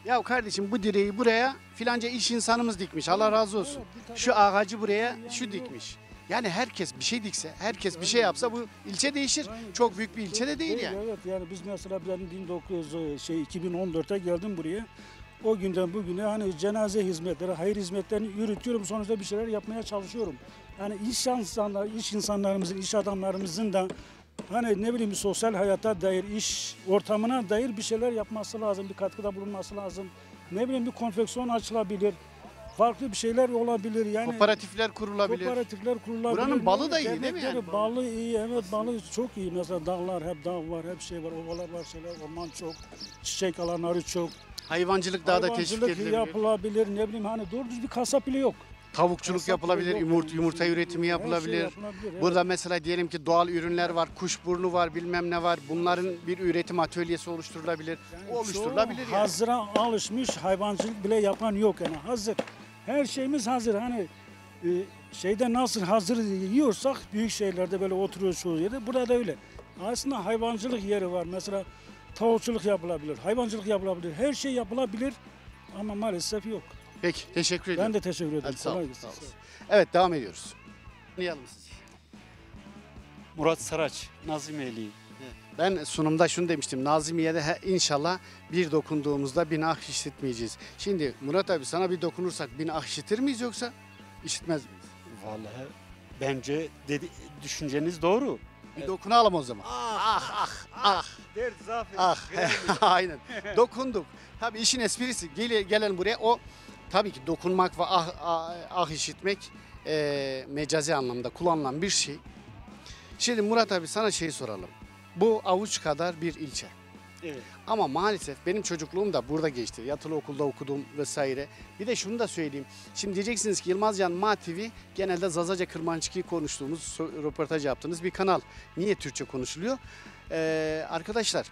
ya kardeşim bu direği buraya filanca iş insanımız dikmiş. Allah razı olsun. Evet, bir tane- Şu ağacı buraya Yani şu yok. dikmiş. Yani herkes bir şey dikse, herkes bir şey yapsa bu ilçe değişir. Aynen. Çok büyük bir ilçe de değil yani. Evet, yani biz mesela ben 2014'te geldim buraya. O günden bugüne hani cenaze hizmetleri, hayır hizmetlerini yürütüyorum. Sonuçta bir şeyler yapmaya çalışıyorum. Yani iş insanlarımızın, iş adamlarımızın da hani ne bileyim sosyal hayata dair, iş ortamına dair bir şeyler yapması lazım. Bir katkıda bulunması lazım. Ne bileyim bir konfeksiyon açılabilir. Farklı bir şeyler olabilir. Yani Kooperatifler kurulabilir. kooperatifler kurulabilir. Buranın balı da iyi Dernekleri, değil mi yani? Balı iyi, evet, balı çok iyi. Mesela dağlar, hep dağ var, hep şey var, ovalar var, şeyler, orman çok, çiçek alanları çok. Hayvancılık daha da teşvik Hayvancılık edilebilir. yapılabilir, ne bileyim hani doğru düz bir kasap bile yok. Tavukçuluk Kasap yapılabilir, bile yok. yumurta üretimi Her şey yapılabilir. yapılabilir, evet. Burada mesela diyelim ki doğal ürünler var, kuşburnu var, bilmem ne var. Bunların bir üretim atölyesi oluşturulabilir. Yani Oluşturulabilir çoğu yani. hazıra alışmış, hayvancılık bile yapan yok yani, hazır. Her şeyimiz hazır. Hani şeyde nasıl hazır yiyorsak büyük şehirlerde böyle oturuyoruz çoğu yerde. Burada da öyle. Aslında hayvancılık yeri var. Mesela tavukçuluk yapılabilir, hayvancılık yapılabilir, her şey yapılabilir ama maalesef yok. Peki, teşekkür ederim. Ben de teşekkür ederim. Hadi sağ Kolay olun, gelsin. sağ olasın. Evet, devam ediyoruz. Tanıyalım sizi. Murat Saraç, Nazimiyeliyim. Ben sunumda şunu demiştim. Nazimiye'de inşallah bir dokunduğumuzda bin ah işitmeyeceğiz. Şimdi Murat abi, sana bir dokunursak bin ah işitir miyiz yoksa işitmez miyiz? Vallahi bence düşünceniz doğru. Bir dokunalım o zaman. Dert zafer. Ah, aynen. Dokunduk. Tabii işin esprisi. Gelen buraya o tabii ki dokunmak ve ah işitmek mecazi anlamda kullanılan bir şey. Şimdi Murat abi, sana şeyi soralım. Bu avuç kadar bir ilçe. Evet. Ama maalesef benim çocukluğum da burada geçti. Yatılı okulda okudum vesaire. Bir de şunu da söyleyeyim. Şimdi diyeceksiniz ki Yılmazcan MATV genelde Zazaca Kırmançık'ı konuştuğumuz, röportaj yaptığınız bir kanal. Niye Türkçe konuşuluyor? Arkadaşlar,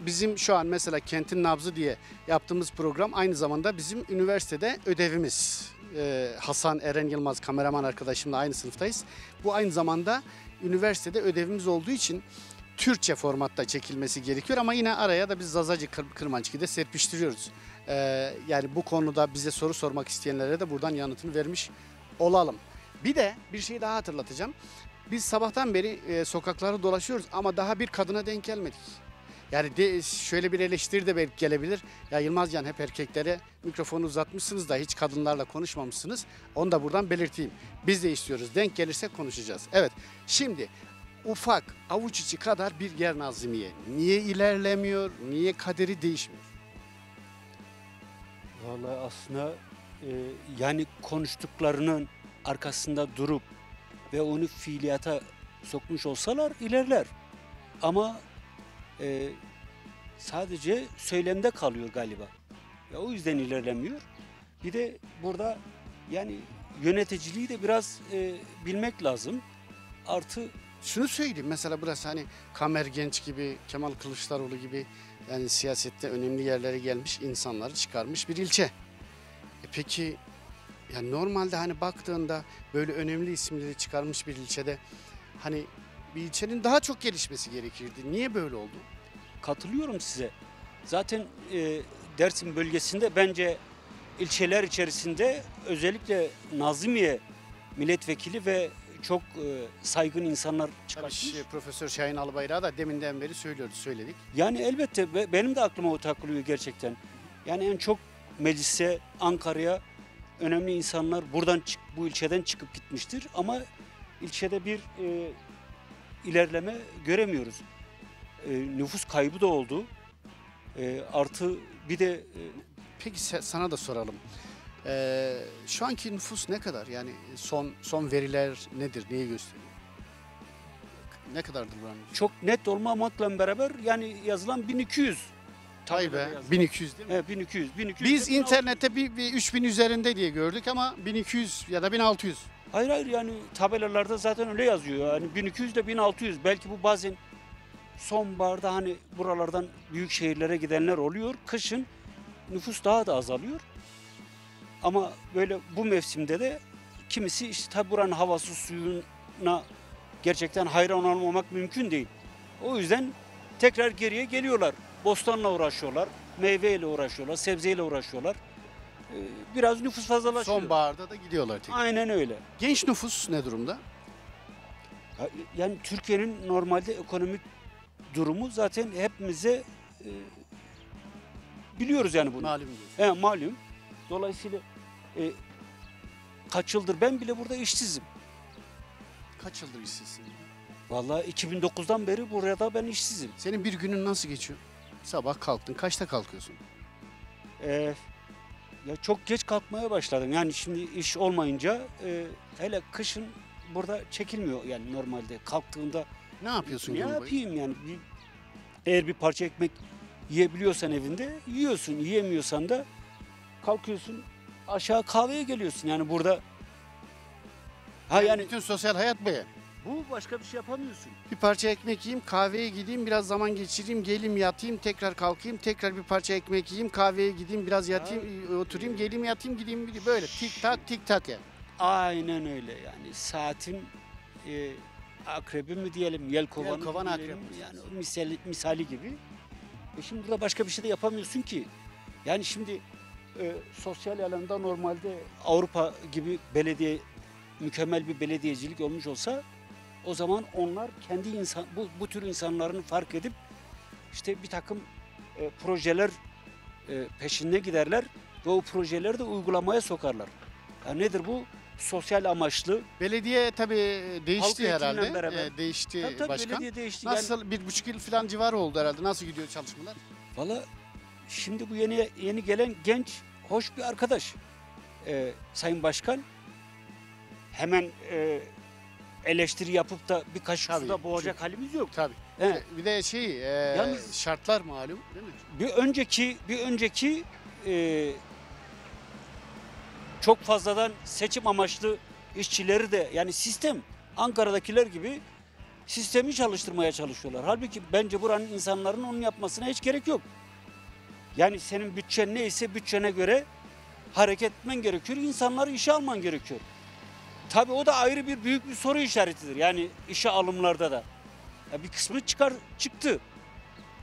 bizim şu an mesela Kentin Nabzı diye yaptığımız program aynı zamanda bizim üniversitede ödevimiz. Hasan Eren Yılmaz kameraman arkadaşımla aynı sınıftayız. Bu aynı zamanda üniversitede ödevimiz olduğu için Türkçe formatta çekilmesi gerekiyor ama yine araya da biz Zazacı Kırmançık'ı da serpiştiriyoruz. Yani bu konuda bize soru sormak isteyenlere de buradan yanıtını vermiş olalım. Bir de bir şey daha hatırlatacağım. Biz sabahtan beri sokakları dolaşıyoruz ama daha bir kadına denk gelmedik. Yani şöyle bir eleştiri de belki gelebilir. Ya Yılmazcan, hep erkeklere mikrofonu uzatmışsınız da hiç kadınlarla konuşmamışsınız. Onu da buradan belirteyim. Biz de istiyoruz. Denk gelirse konuşacağız. Evet. Şimdi ufak avuç içi kadar bir yer Nazimiye. Niye ilerlemiyor? Niye kaderi değişmiyor? Vallahi aslında yani konuştuklarının arkasında durup ve onu fiiliyata sokmuş olsalar ilerler. Ama sadece söylemde kalıyor galiba. O yüzden ilerlemiyor. Bir de burada yani yöneticiliği de biraz bilmek lazım. Artı Şunu söyleyeyim, mesela burası hani Kamer Genç gibi, Kemal Kılıçdaroğlu gibi yani siyasette önemli yerlere gelmiş insanları çıkarmış bir ilçe. Peki yani normalde hani baktığında böyle önemli isimleri çıkarmış bir ilçede hani bir ilçenin daha çok gelişmesi gerekirdi. Niye böyle oldu? katılıyorum size. Zaten Dersim bölgesinde bence ilçeler içerisinde özellikle Nazimiye milletvekili ve çok saygın insanlar Tabii çıkartmış. Profesör Şahin Albayrak'ı da deminden beri söyledik. Yani elbette benim de aklıma o takılıyor gerçekten. Yani en çok meclise, Ankara'ya önemli insanlar buradan bu ilçeden çıkıp gitmiştir. Ama ilçede bir ilerleme göremiyoruz. Nüfus kaybı da oldu. Artı bir de Peki sana da soralım. Şu anki nüfus ne kadar? Yani son veriler nedir? Neyi gösteriyor? Ne kadardır buranın nüfusu? çok net olmamakla beraber yani yazılan 1200. Vay be, Tabelada yazılan. 1200 değil mi? Evet, 1200. Biz internette bir 3000 üzerinde diye gördük ama 1200 ya da 1600. Hayır yani tabelalarda zaten öyle yazıyor. Yani 1200 ile 1600. Belki bu bazen sonbaharda hani buralardan büyük şehirlere gidenler oluyor. Kışın nüfus daha da azalıyor. Ama böyle bu mevsimde de kimisi işte tabi buranın havası suyuna gerçekten hayran olmamak mümkün değil. O yüzden tekrar geriye geliyorlar. Bostanla uğraşıyorlar, meyveyle uğraşıyorlar, sebzeyle uğraşıyorlar. Biraz nüfus fazlalaşıyor. Sonbaharda da gidiyorlar tekrar. Aynen öyle. Genç nüfus ne durumda? Yani Türkiye'nin normalde ekonomik durumu zaten hepimize biliyoruz yani bunu. Malum diyorsun. Malum. Dolayısıyla kaç yıldır ben bile burada işsizim. Kaç yıldır işsizsin? Vallahi 2009'dan beri burada ben işsizim. Senin bir günün nasıl geçiyor? Sabah kalktın. Kaçta kalkıyorsun? Ya çok geç kalkmaya başladım. Yani şimdi iş olmayınca hele kışın burada çekilmiyor yani normalde kalktığında. Ne yapıyorsun Ne gün boyu? yapayım yani? Eğer bir parça ekmek yiyebiliyorsan evinde yiyorsun. Yiyemiyorsan da kalkıyorsun aşağı kahveye geliyorsun. Yani burada yani bütün sosyal hayat bu ya. bu başka bir şey yapamıyorsun. Bir parça ekmek yiyeyim, kahveye gideyim, biraz zaman geçireyim, geleyim yatayım, tekrar kalkayım, tekrar bir parça ekmek yiyeyim, kahveye gideyim, biraz yatayım, oturayım, geleyim yatayım, gideyim böyle tik tak yani. Aynen öyle yani saatin akrebi mi diyelim, yelkovan Yelkovan mı diyelim, akrebi. yani o misali gibi. Şimdi burada başka bir şey de yapamıyorsun ki. Yani şimdi sosyal alanda normalde Avrupa gibi mükemmel bir belediyecilik olmuş olsa o zaman onlar kendi bu tür insanların fark edip işte bir takım projeler peşinde giderler ve o projeleri de uygulamaya sokarlar. Yani nedir bu? Sosyal amaçlı. Belediye tabii değişti Halk eğitimle herhalde. beraber. Değişti Tabii, başkan. belediye değişti. Nasıl 1,5 yıl falan civarı oldu herhalde. Nasıl gidiyor çalışmalar? Valla şimdi bu yeni gelen genç, hoş bir arkadaş. Sayın Başkan hemen eleştiri yapıp da bir kaşık Tabii, suda boğacak halimiz yok. Tabii. He. Bir de Yalnız- şartlar malum değil mi? Bir önceki çok fazladan seçim amaçlı işçileri de yani sistem Ankara'dakiler gibi sistemi çalıştırmaya çalışıyorlar. Halbuki bence buranın insanların onu yapmasına hiç gerek yok. Yani senin bütçen neyse bütçene göre hareket etmen gerekiyor. İnsanları işe alman gerekiyor. Tabii o da ayrı büyük bir soru işaretidir. Yani işe alımlarda da. Ya bir kısmı çıktı.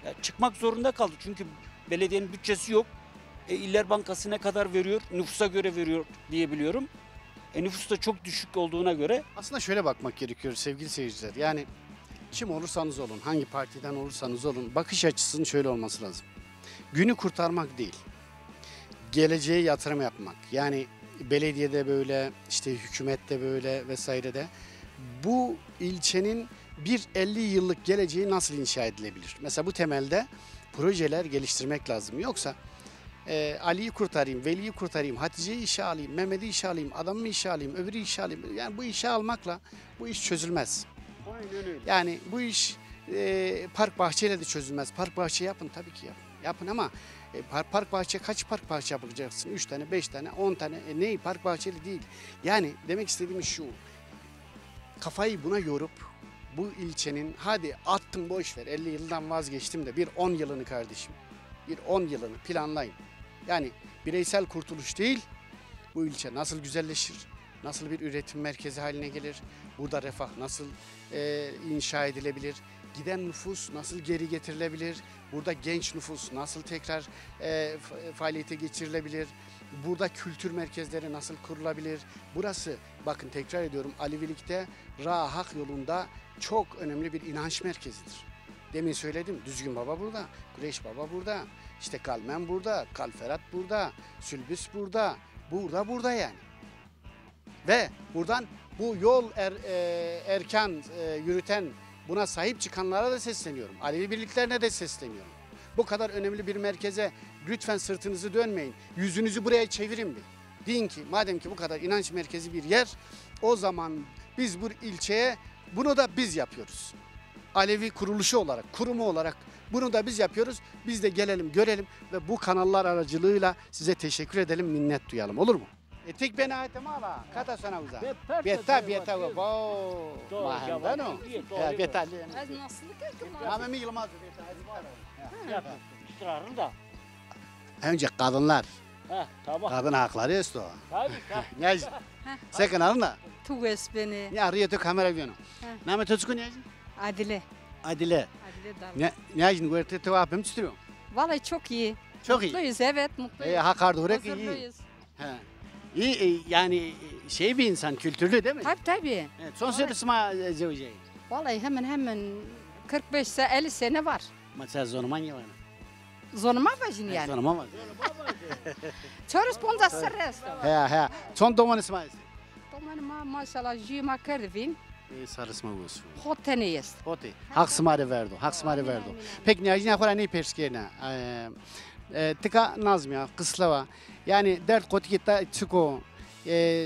Ya çıkmak zorunda kaldı. Çünkü belediyenin bütçesi yok. İller Bankası ne kadar veriyor? Nüfusa göre veriyor diye biliyorum. Nüfus da çok düşük olduğuna göre. Aslında şöyle bakmak gerekiyor sevgili seyirciler. Yani kim olursanız olun, hangi partiden olursanız olun, bakış açısının şöyle olması lazım. Günü kurtarmak değil, geleceğe yatırım yapmak. Yani belediyede böyle, işte hükümette böyle vesairede bu ilçenin bir 50 yıllık geleceği nasıl inşa edilebilir? Mesela bu temelde projeler geliştirmek lazım. Yoksa Ali'yi kurtarayım, Veli'yi kurtarayım, Hatice'yi işe alayım, Mehmet'i işe alayım, adamı işe alayım, öbürü işe alayım. Yani bu işe almakla bu iş çözülmez. Yani bu iş park bahçeyle de çözülmez. Park bahçe yapın tabii ki yapın. Yapın ama park bahçe kaç park bahçe yapacaksın? 3 tane, 5 tane, 10 tane. Neyi? Park bahçeli değil. Yani demek istediğim şu. Kafayı buna yorup bu ilçenin hadi attım boş ver 50 yıldan vazgeçtim de bir 10 yılını kardeşim. Bir 10 yılını planlayın. Yani bireysel kurtuluş değil, bu ilçe nasıl güzelleşir, nasıl bir üretim merkezi haline gelir, burada refah nasıl inşa edilebilir, giden nüfus nasıl geri getirilebilir, burada genç nüfus nasıl tekrar faaliyete geçirilebilir, burada kültür merkezleri nasıl kurulabilir. Burası bakın tekrar ediyorum Alevilikte Ra-Hak yolunda çok önemli bir inanç merkezidir. Demin söyledim Düzgün Baba burada, Kureyş Baba burada, işte Kalmen burada, Kalferat burada, Sülbüs burada, burada yani. Ve buradan bu yol erken yürüten buna sahip çıkanlara da sesleniyorum. Alevi birliklerine de sesleniyorum. Bu kadar önemli bir merkeze lütfen sırtınızı dönmeyin. Yüzünüzü buraya çevirin bir. Deyin ki madem ki bu kadar inanç merkezi bir yer, o zaman biz bu ilçeye bunu da biz yapıyoruz. Alevi kuruluşu olarak, kurumu olarak bunu da biz yapıyoruz. Biz de gelelim, görelim ve bu kanallar aracılığıyla size teşekkür edelim, minnet duyalım. Olur mu? Etik beni ayetime ala. Kata sana uza. Bieta. Mahendano. Bieta. Az nasıl kırkım? Ama mi yılmaz. İstirarın da. Önce kadınlar. Tamam. Kadın hakları isto. Tabii. Ne? Sakın alın da. Tu es beni. Ne arıyor tu kamera vieno. Nama tutskun ne? Adile. Adile. Adile Ne ajin görte tu apım tutuyor. Vallahi çok iyi. Çok iyi. Mutluyuz evet mutluyuz. Hakar durek iyi. Hazırlıyız. İyi yani şey bir insan kültürlü değil mi? Tabii. Evet, son sırasıma zevceyi. Vallahi hemen 50 sene var. Mesela zonuman yılana. Zonuma vajin yani. Zonuman var. Çorus ponza sırresta. He. Son doman ismail. Domanıma maşallah jima kerdvin. Sarısma olsun. Hotene jest. Hote. Haksımari verdo. Peki ne ajin akora ne perskerine? Tika nazmya, kıslava. Yani dert kotikita çıko.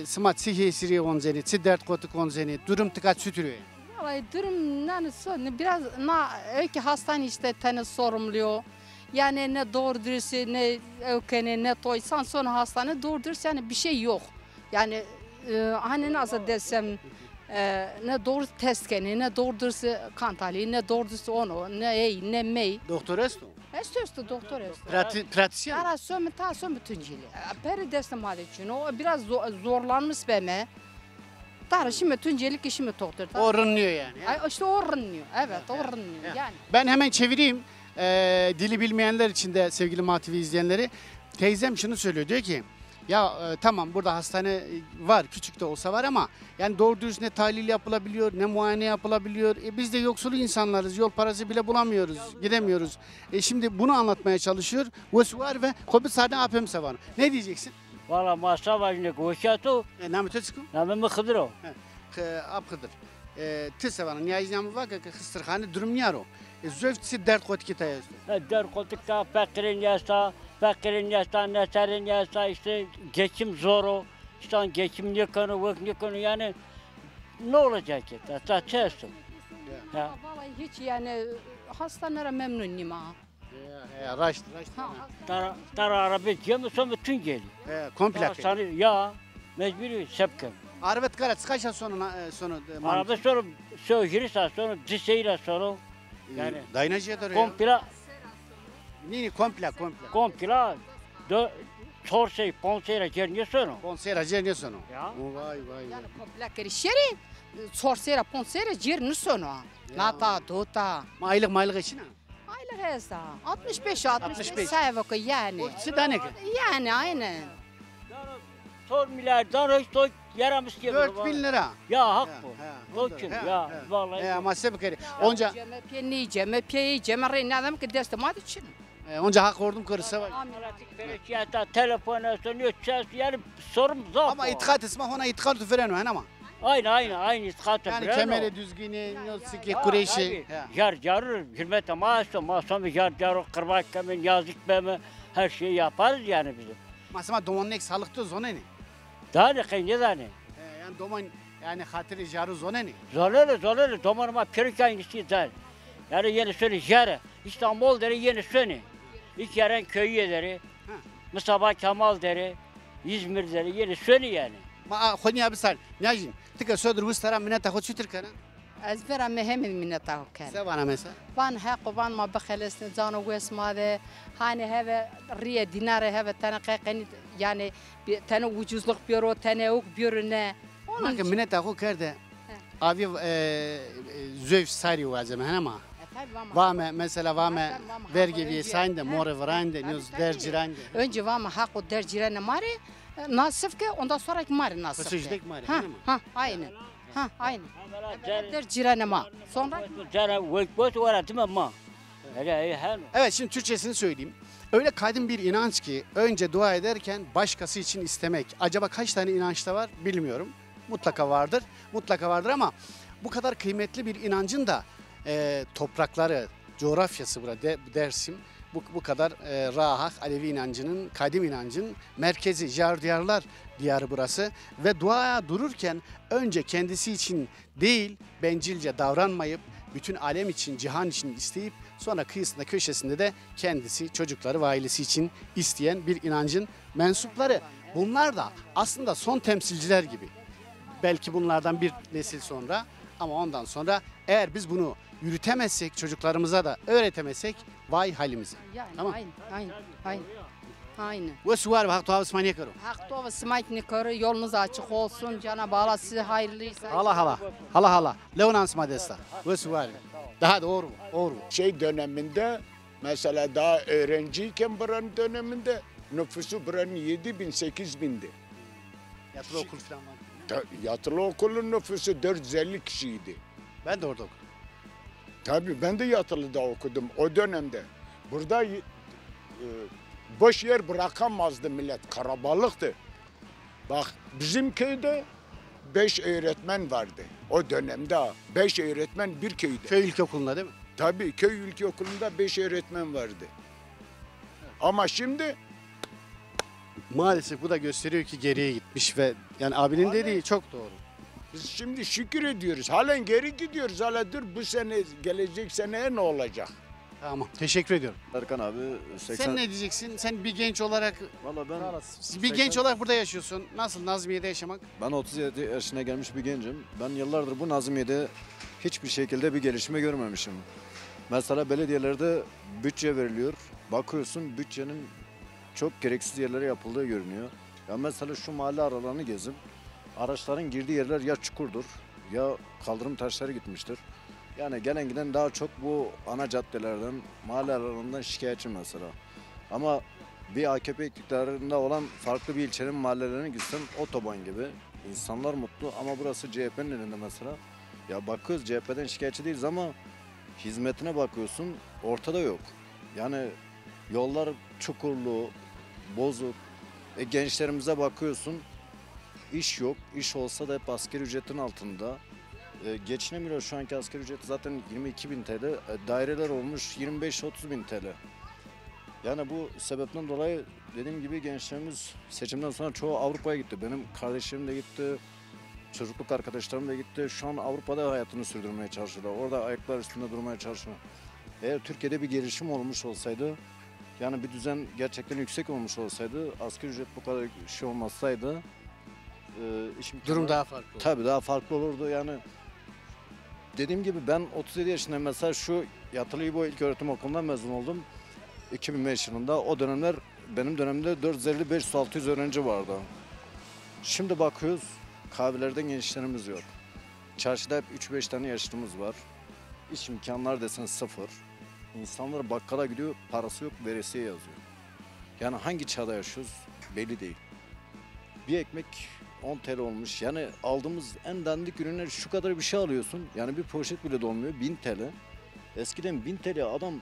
Sıma sihi siri onzeni, dert kotik onzeni. Durum tika sütürüyor. Vallahi durum yani biraz öyle hastane işte tane sorumluyor. Yani ne doğru dürüst ne ökene ne toysan sonra hastane doğru dürüst yani bir şey yok. Yani hani nasıl desem ne doğru testkeni ne doğru dürüst kantali ne doğru dürüst onu ne mey. Doktor esto? Esto doktor esto. Pratisyen? Ara sömü bütünceli. Peri destem hali için o biraz zorlanmış beme. Tarih şimdi tüncelik işimi doktor. Orunluyor yani. İşte orunluyor. Evet orunluyor yani. Ben hemen çevireyim. Dili bilmeyenler için de sevgili MATV izleyenleri. Teyzem şunu söylüyor. Diyor ki ya tamam burada hastane var. Küçük de olsa var ama yani doğru dürüst ne tahlil yapılabiliyor ne muayene yapılabiliyor. Biz de yoksul insanlarız. Yol parası bile bulamıyoruz. Gidemiyoruz. Şimdi bunu anlatmaya çalışıyor. Vos var ve kobit sade apemse var. Ne diyeceksin? Valla masa vajine koşatu. Namete çıkın. Nameme Hıdro. Apkıdır. Tısavana niyaznyamı var ki hıstırhane durum niyaro. Zövtsi dert kot kitayız. Der kotikta fakirin yasa, neserin yasa işte geçim zoru. İşte geçim ne konu yani ne olacak ki? Taçesto. Vallahi hiç yani hastanelere memnunum ha. Raşt. Tara arabi cemi son bütün geliyor. Komple. Ya mecburi sepkem. Arabet karat kaça sonu. Arabi sonra söğürürse sonra diseyle sonra yani dayanacıya da komple nini komple. Komple sorsay ponsera gerniyor sonra. Ponsera gerniyor sonra. Ya. Vay. Yani komple kerişeri sorsera ponsera gerniyor sonra. Nata dota. Aylık için ha? Aylık hesa. 65 sayvakı yani. Sidanek. Yani aynen. Sor milyardan hiç Yaramış gibi. 4000 lira. Ya hak Ha, bu. ha, O budur, kim ha, ya? ha. Vallahi. Ama sebekeri. Onca Ceme pieni, ceme piyi, ceme reynadam ki destemadı için. onca hak ordum karısı var. Ya telefona sanıyor, yani sorum zor. Ama itikat ismi ona itikat tüferen var ama. Aynı itikatı. Yani kemeri düzgini, siki kureşi. Jar hürmete masum jar kırmak kemin yazık bemi her şeyi yaparız yani bizim. Masama domannek sağlıklı zona ne? Daha ne kıyınca da ne? Yani doman yani hatırı jarı zona ne? Zolere domanıma pirkan gitsin. Yani yeni söyle jarı. İstanbul deri yeni söyle. İlk yeren köyü deri. Mustafa Kemal deri. İzmir deri yeni söyle yani. Ma khoni abi sar. Najin. Tika södür vistara mineta khod çitir kana. Ez vera mehem minneta kan. Sevana mesela. Van haq van ma bakhalesne zano wes made hani have riye dinare have tane qaqani yani tane ucuzluk büro tane ok büro ne. Onun ki mineta khod kerde. Abi zöv sari vazem ama. Vame mesela vame vergi diye sayında more varande news dercirande. Önce vame hak o dercirane mari nasifke ondan sonra mari nasifke. Kısıcık mari. Ha aynen. Ha aynen. Dercirane ma. Sonra Cana vekbot var değil mi ama? Evet şimdi Türkçesini söyleyeyim. Öyle kadim bir inanç ki önce dua ederken başkası için istemek. Acaba kaç tane inançta var bilmiyorum. Mutlaka vardır. Mutlaka vardır ama bu kadar kıymetli bir inancın da toprakları, coğrafyası burada Dersim bu kadar Rahak Alevi inancının, kadim inancın merkezi, Jardiyarlar diyarı burası ve duaya dururken önce kendisi için değil bencilce davranmayıp bütün alem için, cihan için isteyip sonra kıyısında köşesinde de kendisi, çocukları ve ailesi için isteyen bir inancın mensupları. Bunlar da aslında son temsilciler gibi. Belki bunlardan bir nesil sonra ama ondan sonra eğer biz bunu yürütemezsek, çocuklarımıza da öğretemezsek vay halimize. yani Tamam. Aynen. Ve suvar ve hak tuhav ismaniye karo. Hak tova smaytni körü yolunuz açık olsun. Cenab-ı Allah size hayırlıysa. Hala. Leonan smadesta. Ve suvar. Daha doğru mu? Doğru mu? Şey döneminde mesela daha öğrenciyken buranın döneminde nüfusu buranın 7.000-8.000'di. Yatılı okul falan var. Yatılı okulun nüfusu 450 kişiydi. Ben de orada okudum. Tabii ben de yatılıda okudum o dönemde. Burada boş yer bırakamazdı millet, karabalıktı. Bak bizim köyde 5 öğretmen vardı. O dönemde 5 öğretmen bir köyde. Köy ilkokulunda değil mi? Tabii köy ilkokulunda 5 öğretmen vardı. Ama şimdi Maalesef bu da gösteriyor ki geriye gitmiş ve yani abinin dediği çok doğru. biz şimdi şükür ediyoruz. Halen geri gidiyoruz. Hala dur bu sene gelecek seneye ne olacak? Tamam. Teşekkür ediyorum. Erkan abi Sen ne diyeceksin? Sen bir genç olarak Valla ben bir genç olarak burada yaşıyorsun. Nasıl Nazmiye'de yaşamak? Ben 37 yaşına gelmiş bir gencim. Ben yıllardır bu Nazmiye'de hiçbir şekilde bir gelişme görmemişim. Mesela belediyelerde bütçe veriliyor. Bakıyorsun bütçenin çok gereksiz yerlere yapıldığı görünüyor. Ya mesela şu mahalle aralarını gezip araçların girdiği yerler ya çukurdur ya kaldırım taşları gitmiştir. Yani gelen giden daha çok bu ana caddelerden, mahalle aralarından şikayetçi mesela. Ama bir AKP iktidarında olan farklı bir ilçenin mahallelerine gitsen otoban gibi. İnsanlar mutlu ama burası CHP'nin elinde mesela. Ya bakıyoruz CHP'den şikayetçi değiliz ama hizmetine bakıyorsun ortada yok. Yani yollar çukurlu, bozuk. Gençlerimize bakıyorsun iş yok. İş olsa da hep asgari ücretin altında. Geçinemiyor şu anki asgari ücreti zaten 22.000 TL. Daireler olmuş 25-30.000 TL. Yani bu sebepten dolayı dediğim gibi gençlerimiz seçimden sonra çoğu Avrupa'ya gitti. Benim kardeşlerim de gitti. Çocukluk arkadaşlarım da gitti. Şu an Avrupa'da hayatını sürdürmeye çalışıyorlar. Orada ayaklar üstünde durmaya çalışıyor. Eğer Türkiye'de bir gelişim olmuş olsaydı, yani bir düzen gerçekten yüksek olmuş olsaydı, asgari ücret bu kadar şey olmasaydı, Durum daha farklı. Tabii daha farklı olurdu. Yani dediğim gibi ben 37 yaşındayım. Mesela şu Yatılı İbo İlköğretim Okulu'ndan mezun oldum. 2005 yılında. O dönemler benim dönemimde 450-500-600 öğrenci vardı. Şimdi bakıyoruz kahvelerden gençlerimiz yok. Çarşıda hep 3-5 tane yaşlımız var. İş imkanları desen sıfır. İnsanlar bakkala gidiyor, parası yok, veresiye yazıyor. Yani hangi çağda yaşıyoruz belli değil. Bir ekmek 10 TL olmuş. Yani aldığımız en dandik ürünler şu kadar bir şey alıyorsun. Yani bir poşet bile dolmuyor 1000 TL. Eskiden 1000 TL adam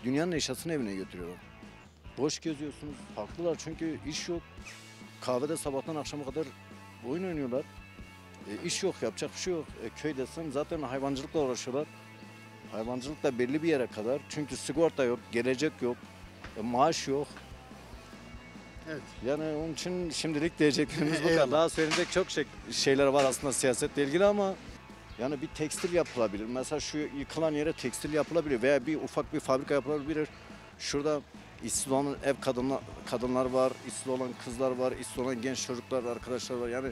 dünyanın eşyasını evine götürüyor. Boş geziyorsunuz. Haklılar çünkü iş yok. Kahvede sabahtan akşama kadar oyun oynuyorlar. İş yok, yapacak bir şey yok. Köydesin zaten hayvancılıkla uğraşıyorlar. Hayvancılık da belli bir yere kadar. Çünkü sigorta yok, gelecek yok, maaş yok. Evet. Yani onun için şimdilik diyeceklerimiz bu kadar. Eyvallah. Daha söyleyecek çok şeyler var aslında siyasetle ilgili ama yani bir tekstil yapılabilir. Mesela şu yıkılan yere tekstil yapılabilir veya bir ufak bir fabrika yapılabilir. Şurada işsiz olan kadınlar var, işsiz olan kızlar var, işsiz olan genç çocuklar, arkadaşlar var. Yani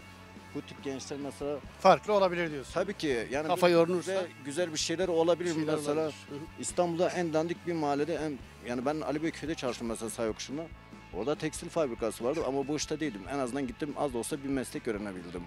bu tip gençler mesela Farklı olabilir diyorsun. tabii ki yani Kafa bir- yorulursa ve güzel bir şeyler olabilir. şeyler Mesela olabilir. Hı hı. İstanbul'da en dandik bir mahallede yani ben Ali Beyköy'de çalıştım mesela Sayokuşu'nda. Orada tekstil fabrikası vardı ama bu işte değildim. En azından gittim az da olsa bir meslek öğrenebildim.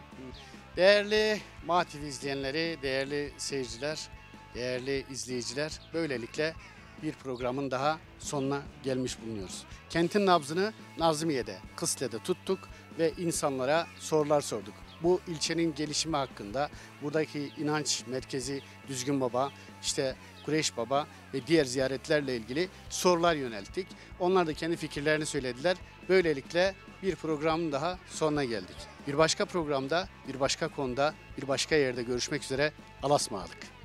Değerli MATV izleyenleri, değerli seyirciler, değerli izleyiciler, böylelikle bir programın daha sonuna gelmiş bulunuyoruz. Kentin nabzını Nazmiye'de, Kısle'de tuttuk ve insanlara sorular sorduk. Bu ilçenin gelişimi hakkında, buradaki inanç merkezi Düzgün Baba, işte Kureyş Baba ve diğer ziyaretlerle ilgili sorular yönelttik. Onlar da kendi fikirlerini söylediler. Böylelikle bir programın daha sonuna geldik. Bir başka programda, bir başka konuda, bir başka yerde görüşmek üzere. Allah'a ısmarladık.